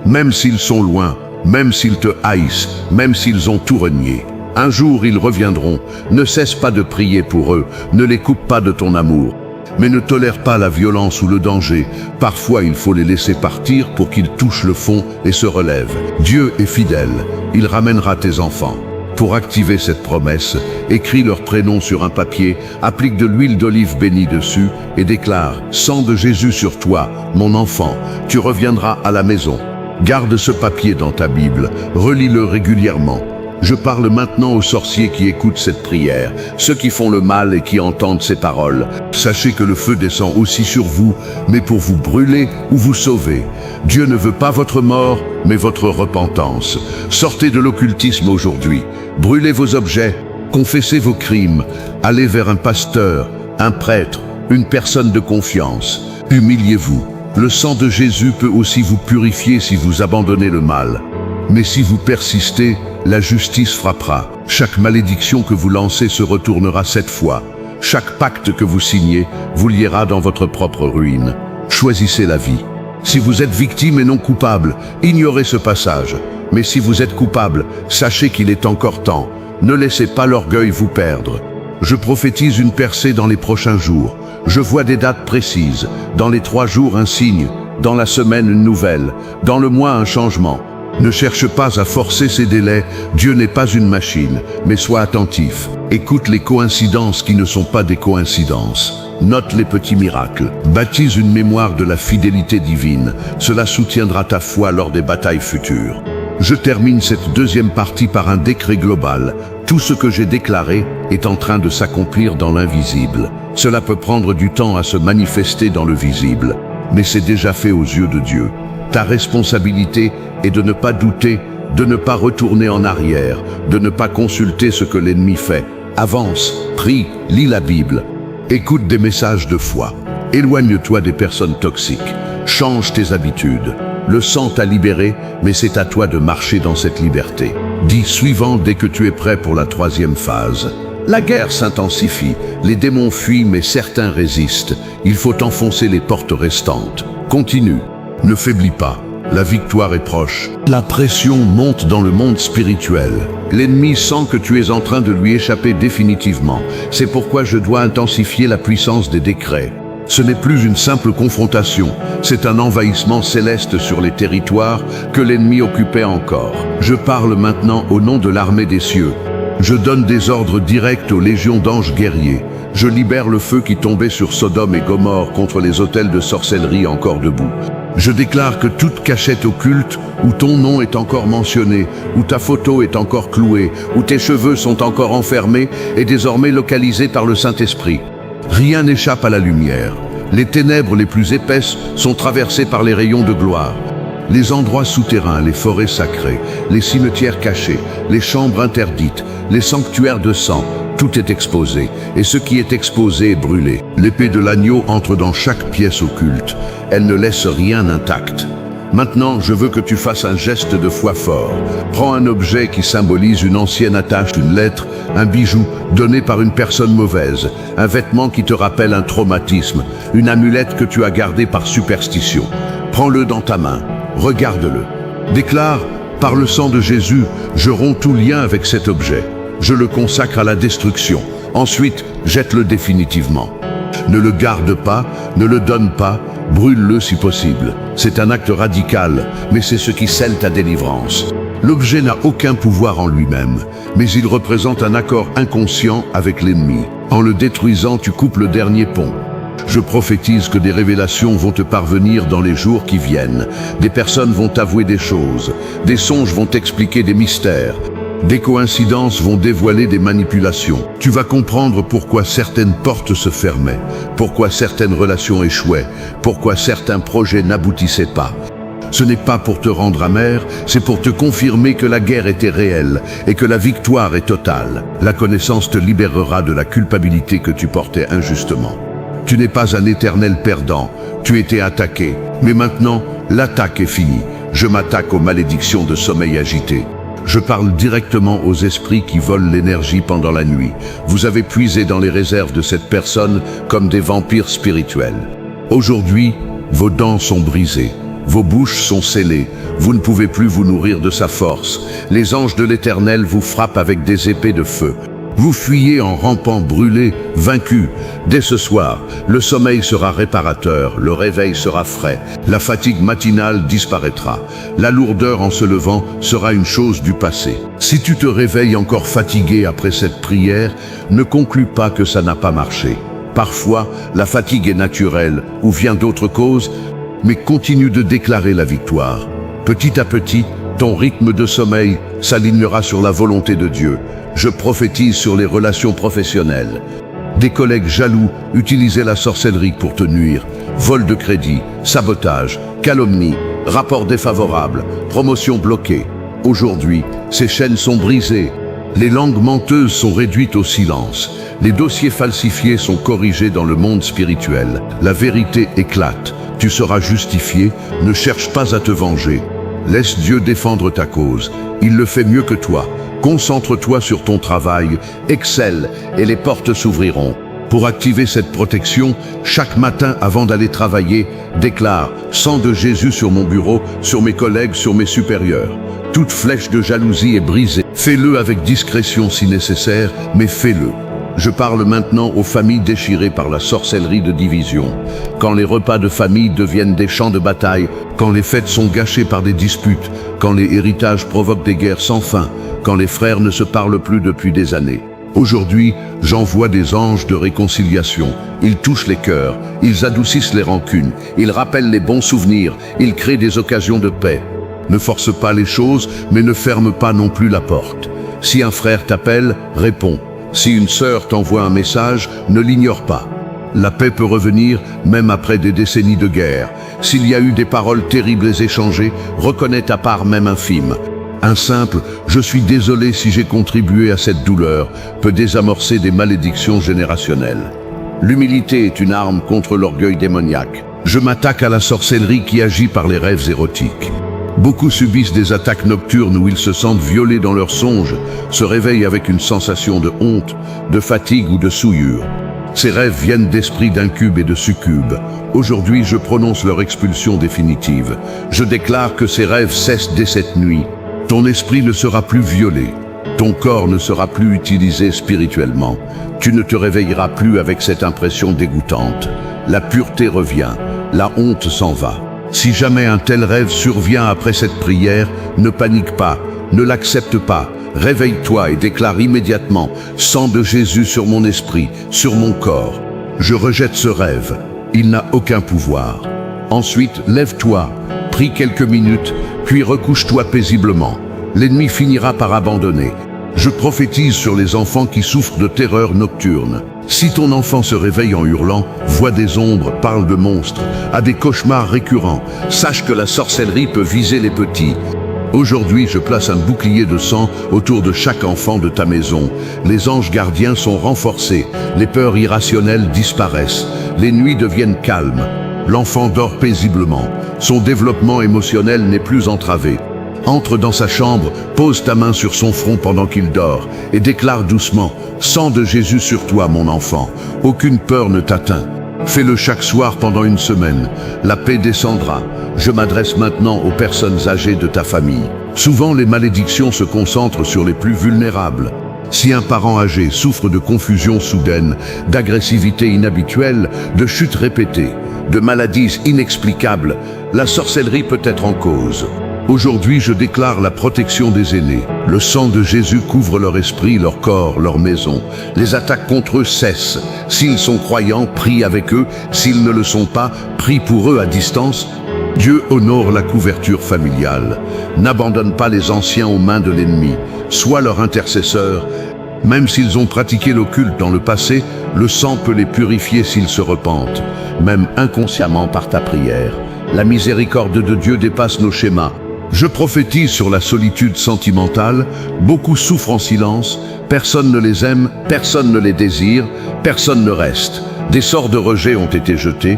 Même s'ils sont loin, même s'ils te haïssent, même s'ils ont tout renié. Un jour ils reviendront. Ne cesse pas de prier pour eux, ne les coupe pas de ton amour. Mais ne tolère pas la violence ou le danger. Parfois, il faut les laisser partir pour qu'ils touchent le fond et se relèvent. Dieu est fidèle, il ramènera tes enfants. Pour activer cette promesse, écris leur prénom sur un papier, applique de l'huile d'olive bénie dessus et déclare « Sang de Jésus sur toi, mon enfant, tu reviendras à la maison ». Garde ce papier dans ta Bible, relis-le régulièrement. Je parle maintenant aux sorciers qui écoutent cette prière, ceux qui font le mal et qui entendent ces paroles. Sachez que le feu descend aussi sur vous, mais pour vous brûler ou vous sauver. Dieu ne veut pas votre mort, mais votre repentance. Sortez de l'occultisme aujourd'hui. Brûlez vos objets, confessez vos crimes. Allez vers un pasteur, un prêtre, une personne de confiance. Humiliez-vous. Le sang de Jésus peut aussi vous purifier si vous abandonnez le mal. Mais si vous persistez, la justice frappera. Chaque malédiction que vous lancez se retournera 7 fois. Chaque pacte que vous signez vous liera dans votre propre ruine. Choisissez la vie. Si vous êtes victime et non coupable, ignorez ce passage. Mais si vous êtes coupable, sachez qu'il est encore temps. Ne laissez pas l'orgueil vous perdre. Je prophétise une percée dans les prochains jours. Je vois des dates précises. Dans les 3 jours, un signe. Dans la semaine, une nouvelle. Dans le mois, un changement. Ne cherche pas à forcer ces délais, Dieu n'est pas une machine, mais sois attentif. Écoute les coïncidences qui ne sont pas des coïncidences. Note les petits miracles. Baptise une mémoire de la fidélité divine. Cela soutiendra ta foi lors des batailles futures. Je termine cette deuxième partie par un décret global. Tout ce que j'ai déclaré est en train de s'accomplir dans l'invisible. Cela peut prendre du temps à se manifester dans le visible, mais c'est déjà fait aux yeux de Dieu. Ta responsabilité est de ne pas douter, de ne pas retourner en arrière, de ne pas consulter ce que l'ennemi fait. Avance, prie, lis la Bible, écoute des messages de foi. Éloigne-toi des personnes toxiques, change tes habitudes. Le sang t'a libéré, mais c'est à toi de marcher dans cette liberté. Dis suivant dès que tu es prêt pour la troisième phase. La guerre s'intensifie, les démons fuient mais certains résistent. Il faut enfoncer les portes restantes. Continue, ne faiblis pas, la victoire est proche. La pression monte dans le monde spirituel. L'ennemi sent que tu es en train de lui échapper définitivement. C'est pourquoi je dois intensifier la puissance des décrets. Ce n'est plus une simple confrontation, c'est un envahissement céleste sur les territoires que l'ennemi occupait encore. Je parle maintenant au nom de l'armée des cieux. Je donne des ordres directs aux légions d'anges guerriers. Je libère le feu qui tombait sur Sodome et Gomorrhe contre les autels de sorcellerie encore debout. Je déclare que toute cachette occulte, où ton nom est encore mentionné, où ta photo est encore clouée, où tes cheveux sont encore enfermés, est désormais localisée par le Saint-Esprit. Rien n'échappe à la lumière. Les ténèbres les plus épaisses sont traversées par les rayons de gloire. Les endroits souterrains, les forêts sacrées, les cimetières cachés, les chambres interdites, les sanctuaires de sang, tout est exposé, et ce qui est exposé est brûlé. L'épée de l'agneau entre dans chaque pièce occulte. Elle ne laisse rien intact. Maintenant, je veux que tu fasses un geste de foi fort. Prends un objet qui symbolise une ancienne attache, une lettre, un bijou donné par une personne mauvaise, un vêtement qui te rappelle un traumatisme, une amulette que tu as gardée par superstition. Prends-le dans ta main, regarde-le. Déclare, par le sang de Jésus, je romps tout lien avec cet objet. Je le consacre à la destruction. Ensuite, jette-le définitivement. Ne le garde pas, ne le donne pas, brûle-le si possible. C'est un acte radical, mais c'est ce qui scelle ta délivrance. L'objet n'a aucun pouvoir en lui-même, mais il représente un accord inconscient avec l'ennemi. En le détruisant, tu coupes le dernier pont. Je prophétise que des révélations vont te parvenir dans les jours qui viennent. Des personnes vont t'avouer des choses, des songes vont t'expliquer des mystères. Des coïncidences vont dévoiler des manipulations. Tu vas comprendre pourquoi certaines portes se fermaient, pourquoi certaines relations échouaient, pourquoi certains projets n'aboutissaient pas. Ce n'est pas pour te rendre amer, c'est pour te confirmer que la guerre était réelle et que la victoire est totale. La connaissance te libérera de la culpabilité que tu portais injustement. Tu n'es pas un éternel perdant, tu étais attaqué. Mais maintenant, l'attaque est finie. Je m'attaque aux malédictions de sommeil agité. Je parle directement aux esprits qui volent l'énergie pendant la nuit. Vous avez puisé dans les réserves de cette personne comme des vampires spirituels. Aujourd'hui, vos dents sont brisées, vos bouches sont scellées, vous ne pouvez plus vous nourrir de sa force. Les anges de l'Éternel vous frappent avec des épées de feu. Vous fuyez en rampant brûlés, vaincus. Dès ce soir, le sommeil sera réparateur, le réveil sera frais, la fatigue matinale disparaîtra. La lourdeur en se levant sera une chose du passé. Si tu te réveilles encore fatigué après cette prière, ne conclus pas que ça n'a pas marché. Parfois, la fatigue est naturelle ou vient d'autres causes, mais continue de déclarer la victoire. Petit à petit, ton rythme de sommeil s'alignera sur la volonté de Dieu. Je prophétise sur les relations professionnelles. Des collègues jaloux utilisaient la sorcellerie pour te nuire. Vol de crédit, sabotage, calomnie, rapports défavorables, promotion bloquée. Aujourd'hui, ces chaînes sont brisées. Les langues menteuses sont réduites au silence. Les dossiers falsifiés sont corrigés dans le monde spirituel. La vérité éclate. Tu seras justifié. Ne cherche pas à te venger. Laisse Dieu défendre ta cause. Il le fait mieux que toi. Concentre-toi sur ton travail, excelle et les portes s'ouvriront. Pour activer cette protection, chaque matin avant d'aller travailler, déclare « Sang de Jésus sur mon bureau, sur mes collègues, sur mes supérieurs ». Toute flèche de jalousie est brisée. Fais-le avec discrétion si nécessaire, mais fais-le. Je parle maintenant aux familles déchirées par la sorcellerie de division. Quand les repas de famille deviennent des champs de bataille, quand les fêtes sont gâchées par des disputes, quand les héritages provoquent des guerres sans fin, quand les frères ne se parlent plus depuis des années. Aujourd'hui, j'envoie des anges de réconciliation. Ils touchent les cœurs, ils adoucissent les rancunes, ils rappellent les bons souvenirs, ils créent des occasions de paix. Ne force pas les choses, mais ne ferme pas non plus la porte. Si un frère t'appelle, réponds. Si une sœur t'envoie un message, ne l'ignore pas. La paix peut revenir même après des décennies de guerre. S'il y a eu des paroles terribles échangées, reconnais ta part même infime. Un simple « je suis désolé si j'ai contribué à cette douleur » peut désamorcer des malédictions générationnelles. L'humilité est une arme contre l'orgueil démoniaque. Je m'attaque à la sorcellerie qui agit par les rêves érotiques. Beaucoup subissent des attaques nocturnes où ils se sentent violés dans leurs songes, se réveillent avec une sensation de honte, de fatigue ou de souillure. Ces rêves viennent d'esprits d'incubes et de succubes. Aujourd'hui, je prononce leur expulsion définitive. Je déclare que ces rêves cessent dès cette nuit. Ton esprit ne sera plus violé. Ton corps ne sera plus utilisé spirituellement. Tu ne te réveilleras plus avec cette impression dégoûtante. La pureté revient. La honte s'en va. Si jamais un tel rêve survient après cette prière, ne panique pas, ne l'accepte pas. Réveille-toi et déclare immédiatement « Sang de Jésus sur mon esprit, sur mon corps ». Je rejette ce rêve. Il n'a aucun pouvoir. Ensuite, lève-toi, prie quelques minutes, puis recouche-toi paisiblement. L'ennemi finira par abandonner. Je prophétise sur les enfants qui souffrent de terreur nocturne. Si ton enfant se réveille en hurlant, voit des ombres, parle de monstres, a des cauchemars récurrents, sache que la sorcellerie peut viser les petits. Aujourd'hui, je place un bouclier de sang autour de chaque enfant de ta maison. Les anges gardiens sont renforcés, les peurs irrationnelles disparaissent, les nuits deviennent calmes. L'enfant dort paisiblement, son développement émotionnel n'est plus entravé. Entre dans sa chambre, pose ta main sur son front pendant qu'il dort et déclare doucement « Sang de Jésus sur toi, mon enfant, aucune peur ne t'atteint ». Fais-le chaque soir pendant une semaine. La paix descendra. Je m'adresse maintenant aux personnes âgées de ta famille. Souvent, les malédictions se concentrent sur les plus vulnérables. Si un parent âgé souffre de confusion soudaine, d'agressivité inhabituelle, de chutes répétées, de maladies inexplicables, la sorcellerie peut être en cause. Aujourd'hui, je déclare la protection des aînés. Le sang de Jésus couvre leur esprit, leur corps, leur maison. Les attaques contre eux cessent. S'ils sont croyants, prie avec eux. S'ils ne le sont pas, prie pour eux à distance. Dieu honore la couverture familiale. N'abandonne pas les anciens aux mains de l'ennemi. Sois leur intercesseur. Même s'ils ont pratiqué l'occulte dans le passé, le sang peut les purifier s'ils se repentent, même inconsciemment par ta prière. La miséricorde de Dieu dépasse nos schémas. Je prophétise sur la solitude sentimentale. Beaucoup souffrent en silence, personne ne les aime, personne ne les désire, personne ne reste. Des sorts de rejet ont été jetés,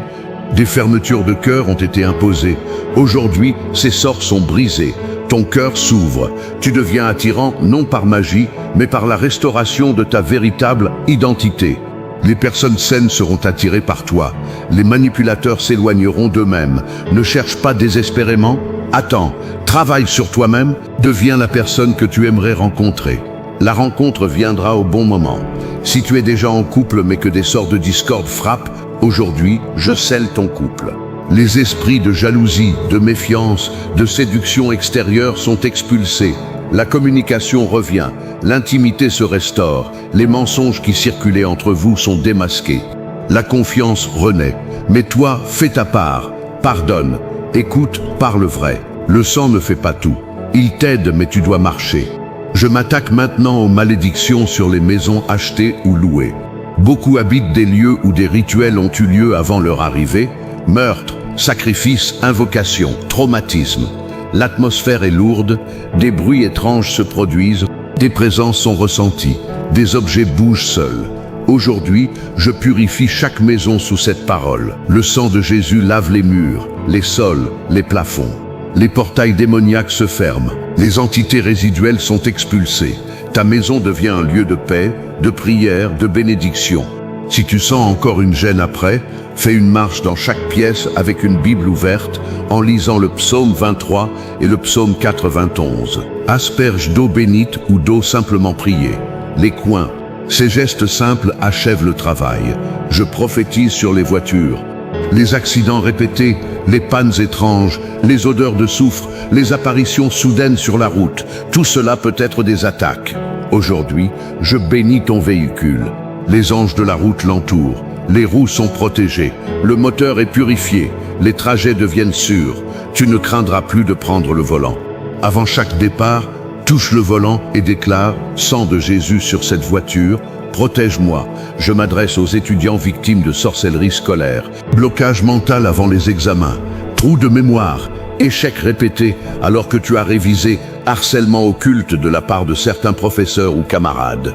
des fermetures de cœur ont été imposées. Aujourd'hui, ces sorts sont brisés. Ton cœur s'ouvre. Tu deviens attirant non par magie, mais par la restauration de ta véritable identité. Les personnes saines seront attirées par toi. Les manipulateurs s'éloigneront d'eux-mêmes. Ne cherche pas désespérément. Attends, travaille sur toi-même, deviens la personne que tu aimerais rencontrer. La rencontre viendra au bon moment. Si tu es déjà en couple mais que des sorts de discorde frappent, aujourd'hui, je scelle ton couple. Les esprits de jalousie, de méfiance, de séduction extérieure sont expulsés. La communication revient, l'intimité se restaure, les mensonges qui circulaient entre vous sont démasqués. La confiance renaît. Mais toi, fais ta part, pardonne, écoute, parle vrai. Le sang ne fait pas tout. Il t'aide, mais tu dois marcher. Je m'attaque maintenant aux malédictions sur les maisons achetées ou louées. Beaucoup habitent des lieux où des rituels ont eu lieu avant leur arrivée. Meurtre, sacrifice, invocation, traumatisme. L'atmosphère est lourde, des bruits étranges se produisent, des présences sont ressenties, des objets bougent seuls. Aujourd'hui, je purifie chaque maison sous cette parole. Le sang de Jésus lave les murs, les sols, les plafonds. Les portails démoniaques se ferment, les entités résiduelles sont expulsées. Ta maison devient un lieu de paix, de prière, de bénédiction. Si tu sens encore une gêne après, fais une marche dans chaque pièce avec une Bible ouverte en lisant le psaume 23 et le psaume 91. Asperge d'eau bénite ou d'eau simplement priée. Les coins. Ces gestes simples achèvent le travail. Je prophétise sur les voitures. Les accidents répétés, les pannes étranges, les odeurs de soufre, les apparitions soudaines sur la route, tout cela peut être des attaques. Aujourd'hui, je bénis ton véhicule. Les anges de la route l'entourent, les roues sont protégées, le moteur est purifié, les trajets deviennent sûrs. tu ne craindras plus de prendre le volant. Avant chaque départ, touche le volant et déclare « Sang de Jésus sur cette voiture, protège-moi ». Je m'adresse aux étudiants victimes de sorcellerie scolaire. Blocage mental avant les examens, trou de mémoire, échec répété alors que tu as révisé, harcèlement occulte de la part de certains professeurs ou camarades.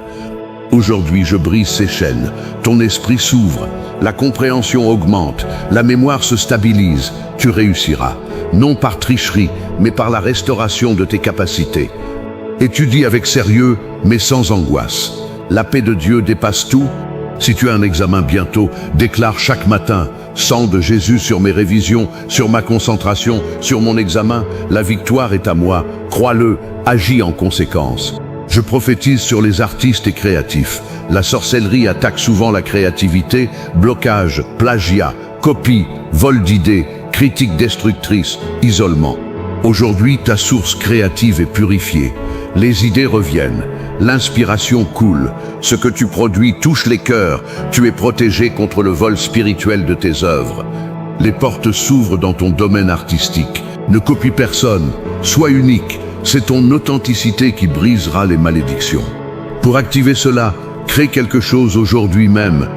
Aujourd'hui, je brise ces chaînes. Ton esprit s'ouvre, la compréhension augmente, la mémoire se stabilise. Tu réussiras, non par tricherie, mais par la restauration de tes capacités. Étudie avec sérieux, mais sans angoisse. La paix de Dieu dépasse tout. Si tu as un examen bientôt, déclare chaque matin « Sang de Jésus sur mes révisions, sur ma concentration, sur mon examen, la victoire est à moi. Crois-le, agis en conséquence. » Je prophétise sur les artistes et créatifs. La sorcellerie attaque souvent la créativité, blocage, plagiat, copie, vol d'idées, critique destructrice, isolement. Aujourd'hui, ta source créative est purifiée. Les idées reviennent, l'inspiration coule. Ce que tu produis touche les cœurs. Tu es protégé contre le vol spirituel de tes œuvres. Les portes s'ouvrent dans ton domaine artistique. Ne copie personne, sois unique. C'est ton authenticité qui brisera les malédictions. Pour activer cela, crée quelque chose aujourd'hui même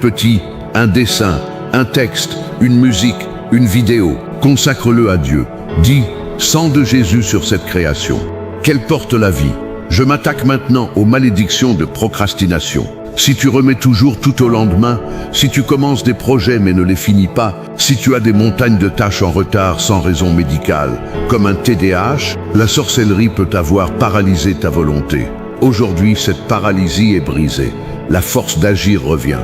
petit, un dessin, un texte, une musique, une vidéo. Consacre-le à Dieu. Dis « Sang de Jésus sur cette création ». Qu'elle porte la vie. Je m'attaque maintenant aux malédictions de procrastination. Si tu remets toujours tout au lendemain, si tu commences des projets mais ne les finis pas, si tu as des montagnes de tâches en retard sans raison médicale, comme un TDAH, la sorcellerie peut avoir paralysé ta volonté. Aujourd'hui, cette paralysie est brisée. La force d'agir revient.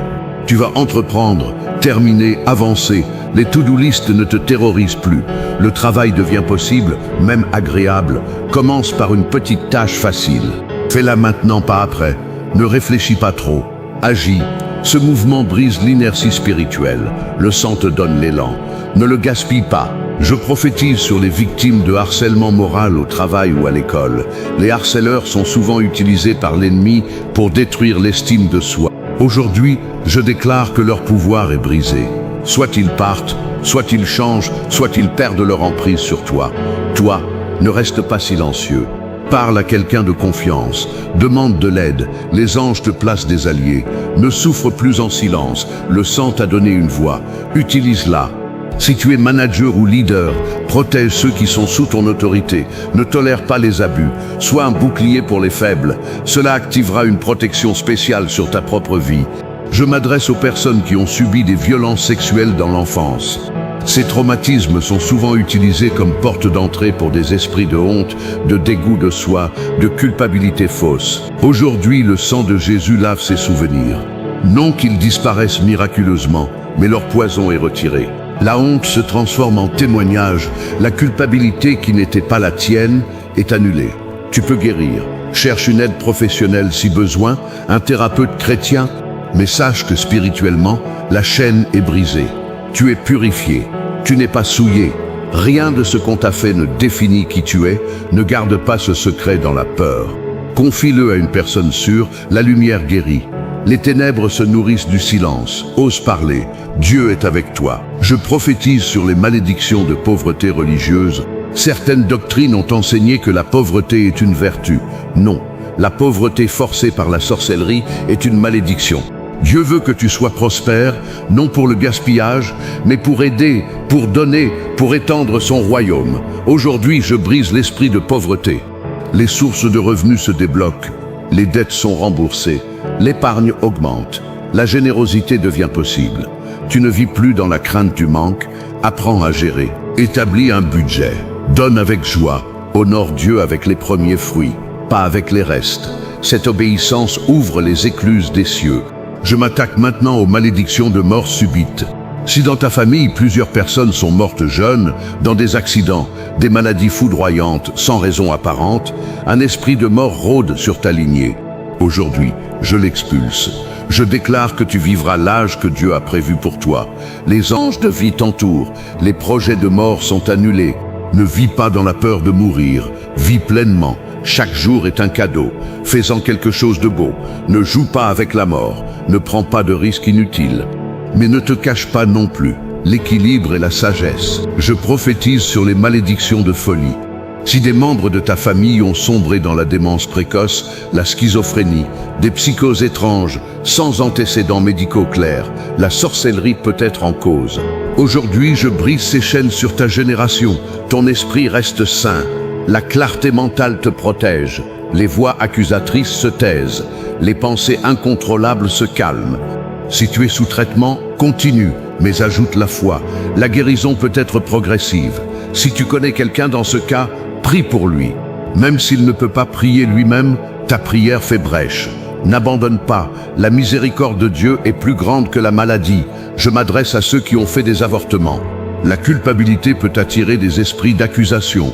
Tu vas entreprendre, terminer, avancer. Les to-do list ne te terrorisent plus. Le travail devient possible, même agréable. Commence par une petite tâche facile. Fais-la maintenant, pas après. Ne réfléchis pas trop. Agis. Ce mouvement brise l'inertie spirituelle. Le sang te donne l'élan. Ne le gaspille pas. Je prophétise sur les victimes de harcèlement moral au travail ou à l'école. Les harceleurs sont souvent utilisés par l'ennemi pour détruire l'estime de soi. Aujourd'hui, je déclare que leur pouvoir est brisé. Soit ils partent, soit ils changent, soit ils perdent leur emprise sur toi. Toi, ne reste pas silencieux. Parle à quelqu'un de confiance, demande de l'aide, les anges te placent des alliés. Ne souffre plus en silence, le sang t'a donné une voix, utilise-la. Si tu es manager ou leader, protège ceux qui sont sous ton autorité, ne tolère pas les abus, sois un bouclier pour les faibles. Cela activera une protection spéciale sur ta propre vie. Je m'adresse aux personnes qui ont subi des violences sexuelles dans l'enfance. Ces traumatismes sont souvent utilisés comme porte d'entrée pour des esprits de honte, de dégoût de soi, de culpabilité fausse. Aujourd'hui, le sang de Jésus lave ces souvenirs. Non qu'ils disparaissent miraculeusement, mais leur poison est retiré. La honte se transforme en témoignage. La culpabilité qui n'était pas la tienne est annulée. Tu peux guérir. Cherche une aide professionnelle si besoin, un thérapeute chrétien, mais sache que spirituellement, la chaîne est brisée. Tu es purifié, tu n'es pas souillé. Rien de ce qu'on t'a fait ne définit qui tu es. Ne garde pas ce secret dans la peur. Confie-le à une personne sûre, la lumière guérit. Les ténèbres se nourrissent du silence. Ose parler, Dieu est avec toi. Je prophétise sur les malédictions de pauvreté religieuse. Certaines doctrines ont enseigné que la pauvreté est une vertu. Non, la pauvreté forcée par la sorcellerie est une malédiction. Dieu veut que tu sois prospère, non pour le gaspillage, mais pour aider, pour donner, pour étendre son royaume. Aujourd'hui, je brise l'esprit de pauvreté. Les sources de revenus se débloquent, les dettes sont remboursées, l'épargne augmente, la générosité devient possible. Tu ne vis plus dans la crainte du manque, apprends à gérer. Établis un budget, donne avec joie, honore Dieu avec les premiers fruits, pas avec les restes. Cette obéissance ouvre les écluses des cieux. Je m'attaque maintenant aux malédictions de mort subite. Si dans ta famille, plusieurs personnes sont mortes jeunes, dans des accidents, des maladies foudroyantes, sans raison apparente, un esprit de mort rôde sur ta lignée. Aujourd'hui, je l'expulse. Je déclare que tu vivras l'âge que Dieu a prévu pour toi. Les anges de vie t'entourent. Les projets de mort sont annulés. Ne vis pas dans la peur de mourir. Vis pleinement. Chaque jour est un cadeau. Fais-en quelque chose de beau. Ne joue pas avec la mort. Ne prends pas de risques inutiles. Mais ne te cache pas non plus. l'équilibre et la sagesse. Je prophétise sur les malédictions de folie. Si des membres de ta famille ont sombré dans la démence précoce, la schizophrénie, des psychoses étranges, sans antécédents médicaux clairs, la sorcellerie peut être en cause. Aujourd'hui, je brise ces chaînes sur ta génération. Ton esprit reste sain. La clarté mentale te protège. Les voix accusatrices se taisent. Les pensées incontrôlables se calment. Si tu es sous traitement, continue, mais ajoute la foi. La guérison peut être progressive. Si tu connais quelqu'un dans ce cas, prie pour lui. Même s'il ne peut pas prier lui-même, ta prière fait brèche. N'abandonne pas, la miséricorde de Dieu est plus grande que la maladie. Je m'adresse à ceux qui ont fait des avortements. La culpabilité peut attirer des esprits d'accusation.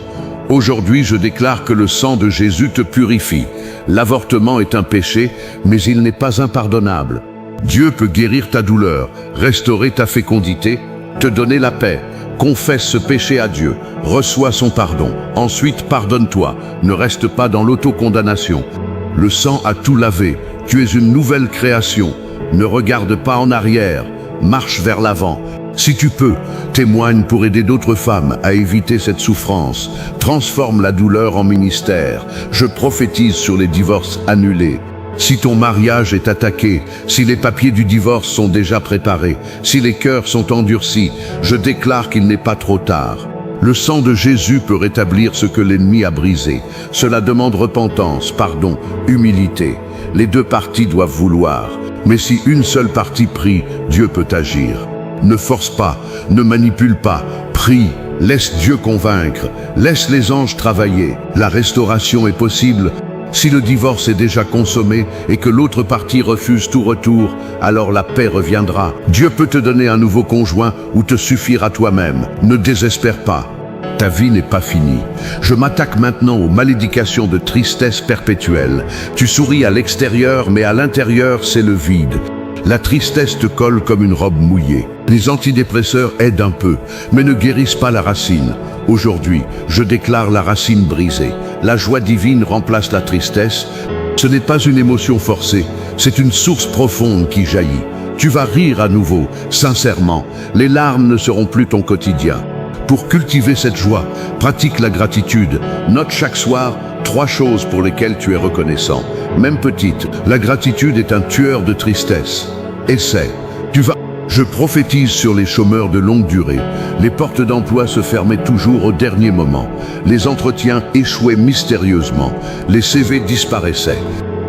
Aujourd'hui, je déclare que le sang de Jésus te purifie. L'avortement est un péché, mais il n'est pas impardonnable. Dieu peut guérir ta douleur, restaurer ta fécondité, te donner la paix. Confesse ce péché à Dieu, reçois son pardon. Ensuite, pardonne-toi, ne reste pas dans l'autocondamnation. Le sang a tout lavé, tu es une nouvelle création. Ne regarde pas en arrière, marche vers l'avant. Si tu peux, témoigne pour aider d'autres femmes à éviter cette souffrance. Transforme la douleur en ministère. Je prophétise sur les divorces annulés. Si ton mariage est attaqué, si les papiers du divorce sont déjà préparés, si les cœurs sont endurcis, je déclare qu'il n'est pas trop tard. Le sang de Jésus peut rétablir ce que l'ennemi a brisé. Cela demande repentance, pardon, humilité. Les deux parties doivent vouloir. Mais si une seule partie prie, Dieu peut agir. Ne force pas, ne manipule pas, prie, laisse Dieu convaincre, laisse les anges travailler. La restauration est possible. Si le divorce est déjà consommé et que l'autre partie refuse tout retour, alors la paix reviendra. Dieu peut te donner un nouveau conjoint ou te suffire à toi-même. Ne désespère pas. Ta vie n'est pas finie. Je m'attaque maintenant aux malédications de tristesse perpétuelle. Tu souris à l'extérieur, mais à l'intérieur, c'est le vide. La tristesse te colle comme une robe mouillée. Les antidépresseurs aident un peu, mais ne guérissent pas la racine. Aujourd'hui, je déclare la racine brisée. La joie divine remplace la tristesse. Ce n'est pas une émotion forcée, c'est une source profonde qui jaillit. Tu vas rire à nouveau, sincèrement. Les larmes ne seront plus ton quotidien. Pour cultiver cette joie, pratique la gratitude. Note chaque soir 3 choses pour lesquelles tu es reconnaissant. Même petite, la gratitude est un tueur de tristesse. Essaie. Je prophétise sur les chômeurs de longue durée. Les portes d'emploi se fermaient toujours au dernier moment. Les entretiens échouaient mystérieusement. Les CV disparaissaient.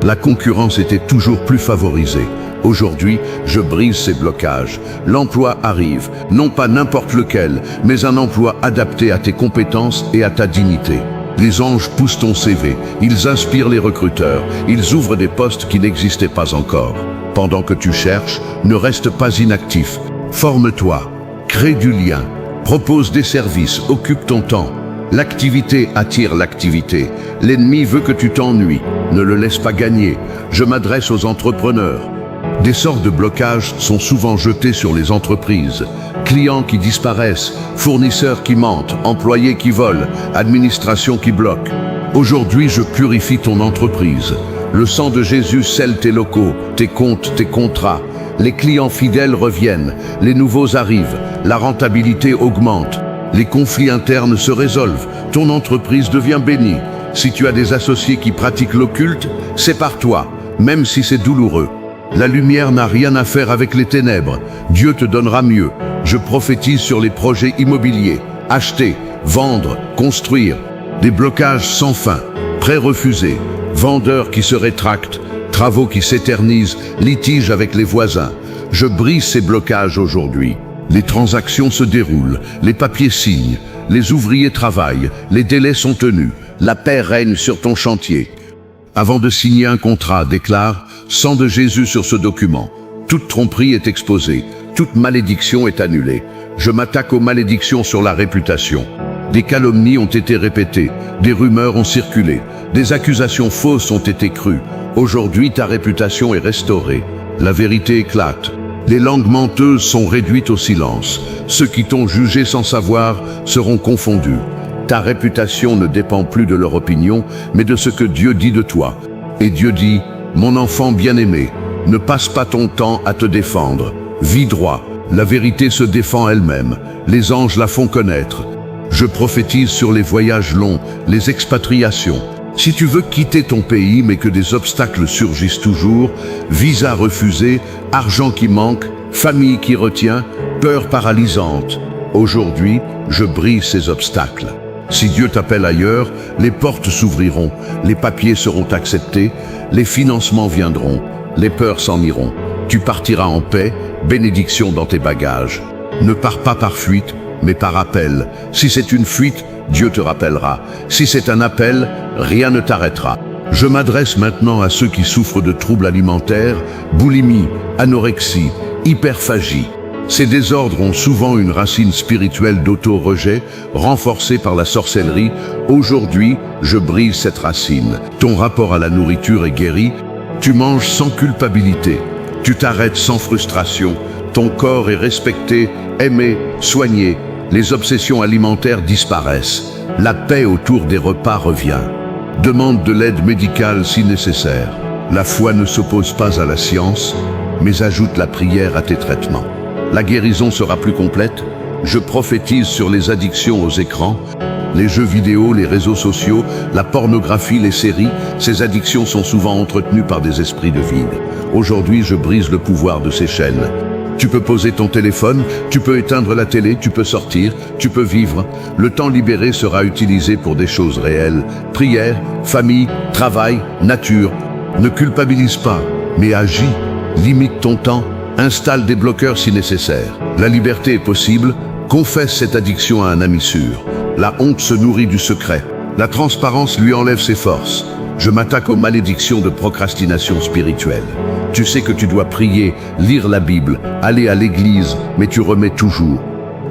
La concurrence était toujours plus favorisée. Aujourd'hui, je brise ces blocages. L'emploi arrive, non pas n'importe lequel, mais un emploi adapté à tes compétences et à ta dignité. Les anges poussent ton CV, ils inspirent les recruteurs, ils ouvrent des postes qui n'existaient pas encore. Pendant que tu cherches, ne reste pas inactif. Forme-toi, crée du lien, propose des services, occupe ton temps. L'activité attire l'activité. L'ennemi veut que tu t'ennuies. Ne le laisse pas gagner. Je m'adresse aux entrepreneurs. Des sorts de blocage sont souvent jetés sur les entreprises. Clients qui disparaissent, fournisseurs qui mentent, employés qui volent, administration qui bloque. Aujourd'hui, je purifie ton entreprise. Le sang de Jésus scelle tes locaux, tes comptes, tes contrats. Les clients fidèles reviennent, les nouveaux arrivent, la rentabilité augmente. Les conflits internes se résolvent, ton entreprise devient bénie. Si tu as des associés qui pratiquent l'occulte, sépare-toi, même si c'est douloureux. La lumière n'a rien à faire avec les ténèbres. Dieu te donnera mieux. Je prophétise sur les projets immobiliers. Acheter, vendre, construire. Des blocages sans fin. Prêts refusés. Vendeurs qui se rétractent. Travaux qui s'éternisent. Litiges avec les voisins. Je brise ces blocages aujourd'hui. Les transactions se déroulent. Les papiers signent. Les ouvriers travaillent. Les délais sont tenus. La paix règne sur ton chantier. Avant de signer un contrat, déclare « Sang de Jésus sur ce document ». Toute tromperie est exposée, toute malédiction est annulée. Je m'attaque aux malédictions sur la réputation. Des calomnies ont été répétées, des rumeurs ont circulé, des accusations fausses ont été crues. Aujourd'hui, ta réputation est restaurée. La vérité éclate. Les langues menteuses sont réduites au silence. Ceux qui t'ont jugé sans savoir seront confondus. Ta réputation ne dépend plus de leur opinion, mais de ce que Dieu dit de toi. Et Dieu dit, « Mon enfant bien-aimé, ne passe pas ton temps à te défendre. Vis droit, La vérité se défend elle-même. Les anges la font connaître. Je prophétise sur les voyages longs, les expatriations. Si tu veux quitter ton pays mais que des obstacles surgissent toujours, visa refusé, argent qui manque, famille qui retient, peur paralysante. Aujourd'hui, je brise ces obstacles. Si Dieu t'appelle ailleurs, les portes s'ouvriront, les papiers seront acceptés, les financements viendront, les peurs s'en iront. Tu partiras en paix, bénédiction dans tes bagages. Ne pars pas par fuite, mais par appel. Si c'est une fuite, Dieu te rappellera. Si c'est un appel, rien ne t'arrêtera. Je m'adresse maintenant à ceux qui souffrent de troubles alimentaires, boulimie, anorexie, hyperphagie. Ces désordres ont souvent une racine spirituelle d'auto-rejet, renforcée par la sorcellerie. Aujourd'hui, je brise cette racine. Ton rapport à la nourriture est guéri. Tu manges sans culpabilité. Tu t'arrêtes sans frustration. Ton corps est respecté, aimé, soigné. Les obsessions alimentaires disparaissent. La paix autour des repas revient. Demande de l'aide médicale si nécessaire. La foi ne s'oppose pas à la science, mais ajoute la prière à tes traitements. La guérison sera plus complète. Je prophétise sur les addictions aux écrans, les jeux vidéo, les réseaux sociaux, la pornographie, les séries. Ces addictions sont souvent entretenues par des esprits de vide. Aujourd'hui, je brise le pouvoir de ces chaînes. Tu peux poser ton téléphone, tu peux éteindre la télé, tu peux sortir, tu peux vivre. Le temps libéré sera utilisé pour des choses réelles. Prière, famille, travail, nature. Ne culpabilise pas, mais agis. Limite ton temps, installe des bloqueurs si nécessaire. La liberté est possible, confesse cette addiction à un ami sûr. La honte se nourrit du secret. La transparence lui enlève ses forces. Je m'attaque aux malédictions de procrastination spirituelle. Tu sais que tu dois prier, lire la Bible, aller à l'église, mais tu remets toujours.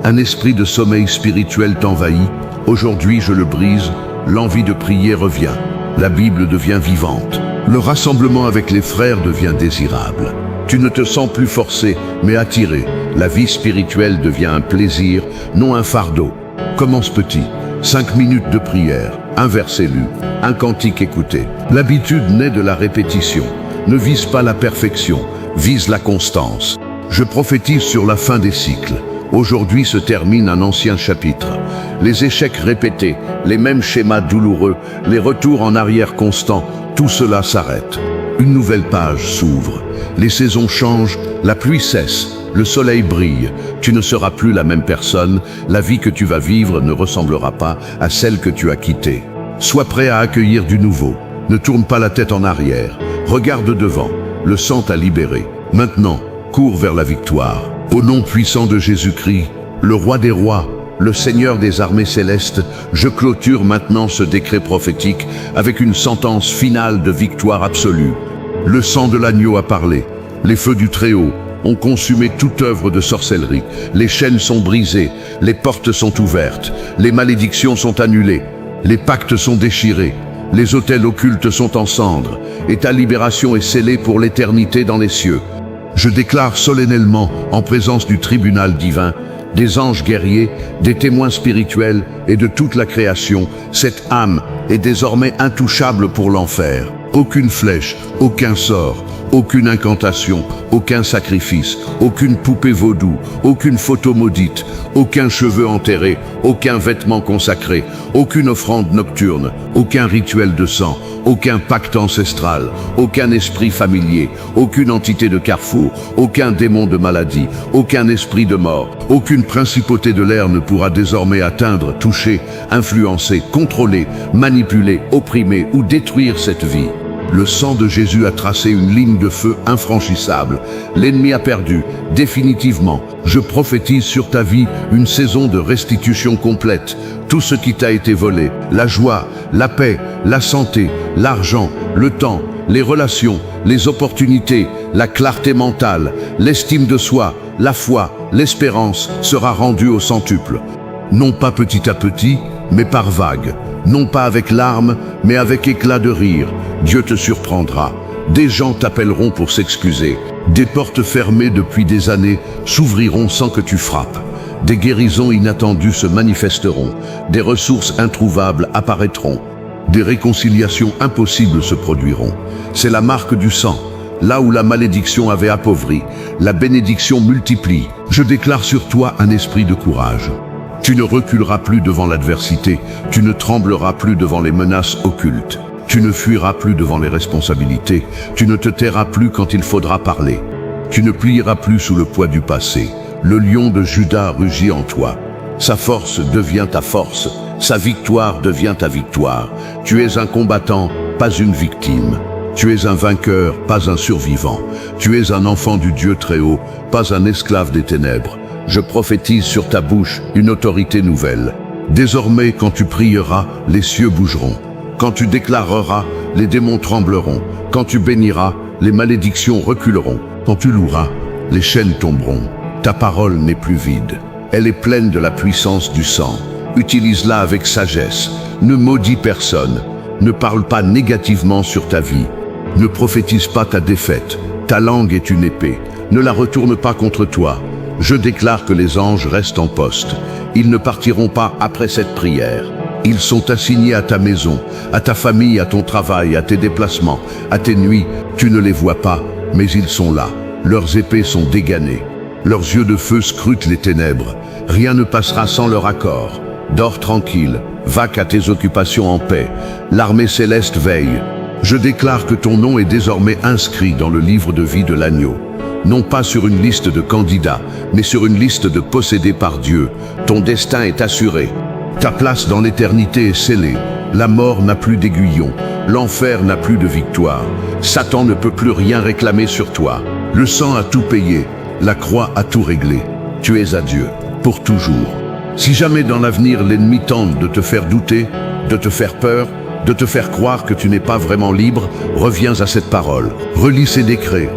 Un esprit de sommeil spirituel t'envahit. Aujourd'hui, je le brise. L'envie de prier revient. La Bible devient vivante. Le rassemblement avec les frères devient désirable. Tu ne te sens plus forcé, mais attiré. La vie spirituelle devient un plaisir, non un fardeau. Commence petit. 5 minutes de prière, un verset lu, un cantique écouté. L'habitude naît de la répétition. Ne vise pas la perfection, vise la constance. Je prophétise sur la fin des cycles. Aujourd'hui se termine un ancien chapitre. Les échecs répétés, les mêmes schémas douloureux, les retours en arrière constants, tout cela s'arrête. Une nouvelle page s'ouvre. Les saisons changent, la pluie cesse, le soleil brille. Tu ne seras plus la même personne. La vie que tu vas vivre ne ressemblera pas à celle que tu as quittée. Sois prêt à accueillir du nouveau. Ne tourne pas la tête en arrière. Regarde devant. Le sang t'a libéré. Maintenant, cours vers la victoire. Au nom puissant de Jésus-Christ, le roi des rois, le Seigneur des armées célestes, je clôture maintenant ce décret prophétique avec une sentence finale de victoire absolue. Le sang de l'agneau a parlé. Les feux du Très-Haut ont consumé toute œuvre de sorcellerie. Les chaînes sont brisées, les portes sont ouvertes, les malédictions sont annulées, les pactes sont déchirés, les autels occultes sont en cendres, et ta libération est scellée pour l'éternité dans les cieux. Je déclare solennellement, en présence du tribunal divin, des anges guerriers, des témoins spirituels et de toute la création, cette âme est désormais intouchable pour l'enfer. Aucune flèche, aucun sort, aucune incantation, aucun sacrifice, aucune poupée vaudou, aucune photo maudite, aucun cheveu enterré, aucun vêtement consacré, aucune offrande nocturne, aucun rituel de sang, aucun pacte ancestral, aucun esprit familier, aucune entité de carrefour, aucun démon de maladie, aucun esprit de mort, aucune principauté de l'air ne pourra désormais atteindre, toucher, influencer, contrôler, manipuler, opprimer ou détruire cette vie. Le sang de Jésus a tracé une ligne de feu infranchissable. L'ennemi a perdu, définitivement. Je prophétise sur ta vie une saison de restitution complète. Tout ce qui t'a été volé, la joie, la paix, la santé, l'argent, le temps, les relations, les opportunités, la clarté mentale, l'estime de soi, la foi, l'espérance sera rendue au centuple. Non pas petit à petit, mais par vagues. Non pas avec larmes, mais avec éclat de rire. Dieu te surprendra. Des gens t'appelleront pour s'excuser. Des portes fermées depuis des années s'ouvriront sans que tu frappes. Des guérisons inattendues se manifesteront. Des ressources introuvables apparaîtront. Des réconciliations impossibles se produiront. C'est la marque du sang. Là où la malédiction avait appauvri, la bénédiction multiplie. Je déclare sur toi un esprit de courage. Tu ne reculeras plus devant l'adversité, tu ne trembleras plus devant les menaces occultes. Tu ne fuiras plus devant les responsabilités, tu ne te tairas plus quand il faudra parler. Tu ne plieras plus sous le poids du passé. Le lion de Juda rugit en toi. Sa force devient ta force, sa victoire devient ta victoire. Tu es un combattant, pas une victime. Tu es un vainqueur, pas un survivant. Tu es un enfant du Dieu très haut, pas un esclave des ténèbres. Je prophétise sur ta bouche une autorité nouvelle. Désormais, quand tu prieras, les cieux bougeront. Quand tu déclareras, les démons trembleront. Quand tu béniras, les malédictions reculeront. Quand tu loueras, les chaînes tomberont. Ta parole n'est plus vide. Elle est pleine de la puissance du sang. Utilise-la avec sagesse. Ne maudis personne. Ne parle pas négativement sur ta vie. Ne prophétise pas ta défaite. Ta langue est une épée. Ne la retourne pas contre toi. Je déclare que les anges restent en poste. Ils ne partiront pas après cette prière. Ils sont assignés à ta maison, à ta famille, à ton travail, à tes déplacements, à tes nuits. Tu ne les vois pas, mais ils sont là. Leurs épées sont déganées. Leurs yeux de feu scrutent les ténèbres. Rien ne passera sans leur accord. Dors tranquille, va qu'à tes occupations en paix. L'armée céleste veille. Je déclare que ton nom est désormais inscrit dans le livre de vie de l'agneau. Non pas sur une liste de candidats, mais sur une liste de possédés par Dieu. Ton destin est assuré. Ta place dans l'éternité est scellée. La mort n'a plus d'aiguillon. L'enfer n'a plus de victoire. Satan ne peut plus rien réclamer sur toi. Le sang a tout payé. La croix a tout réglé. Tu es à Dieu, pour toujours. Si jamais dans l'avenir l'ennemi tente de te faire douter, de te faire peur, de te faire croire que tu n'es pas vraiment libre, reviens à cette parole. Relis ces décrets.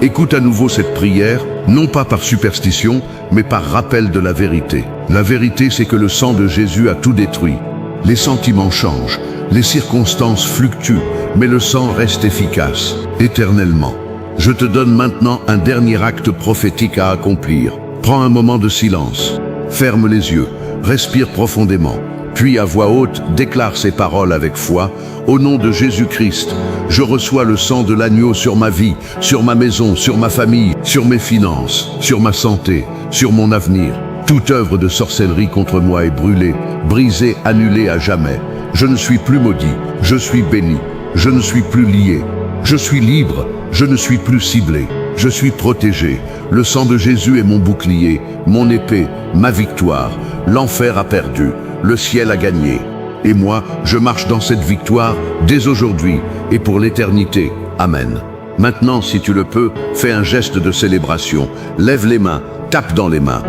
Écoute à nouveau cette prière, non pas par superstition, mais par rappel de la vérité. La vérité, c'est que le sang de Jésus a tout détruit. Les sentiments changent, les circonstances fluctuent, mais le sang reste efficace, éternellement. Je te donne maintenant un dernier acte prophétique à accomplir. Prends un moment de silence, ferme les yeux, respire profondément, puis à voix haute, déclare ces paroles avec foi. Au nom de Jésus-Christ, je reçois le sang de l'agneau sur ma vie, sur ma maison, sur ma famille, sur mes finances, sur ma santé, sur mon avenir. Toute œuvre de sorcellerie contre moi est brûlée, brisée, annulée à jamais. Je ne suis plus maudit, je suis béni, je ne suis plus lié. Je suis libre, je ne suis plus ciblé. Je suis protégé. Le sang de Jésus est mon bouclier, mon épée, ma victoire. L'enfer a perdu, le ciel a gagné. Et moi, je marche dans cette victoire dès aujourd'hui et pour l'éternité. Amen. Maintenant, si tu le peux, fais un geste de célébration. Lève les mains, tape dans les mains.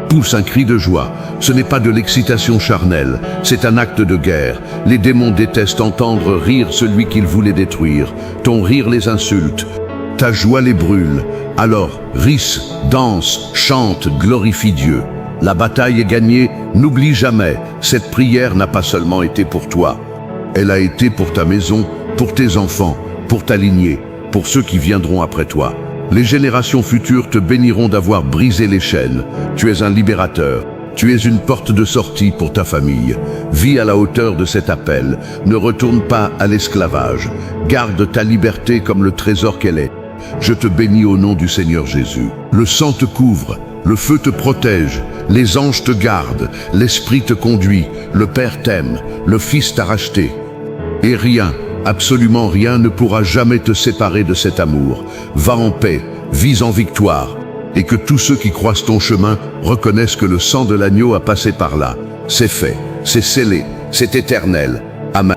Pousse un cri de joie. Ce n'est pas de l'excitation charnelle, c'est un acte de guerre. Les démons détestent entendre rire celui qu'ils voulaient détruire. Ton rire les insulte. Ta joie les brûle. Alors, ris, danse, chante, glorifie Dieu. La bataille est gagnée, n'oublie jamais, cette prière n'a pas seulement été pour toi. Elle a été pour ta maison, pour tes enfants, pour ta lignée, pour ceux qui viendront après toi. Les générations futures te béniront d'avoir brisé les chaînes. Tu es un libérateur. Tu es une porte de sortie pour ta famille. Vis à la hauteur de cet appel. Ne retourne pas à l'esclavage. Garde ta liberté comme le trésor qu'elle est. Je te bénis au nom du Seigneur Jésus. Le sang te couvre, le feu te protège, les anges te gardent, l'Esprit te conduit, le Père t'aime, le Fils t'a racheté. Et rien, absolument rien ne pourra jamais te séparer de cet amour. Va en paix, vis en victoire, et que tous ceux qui croisent ton chemin reconnaissent que le sang de l'agneau a passé par là. C'est fait, c'est scellé, c'est éternel. Amen.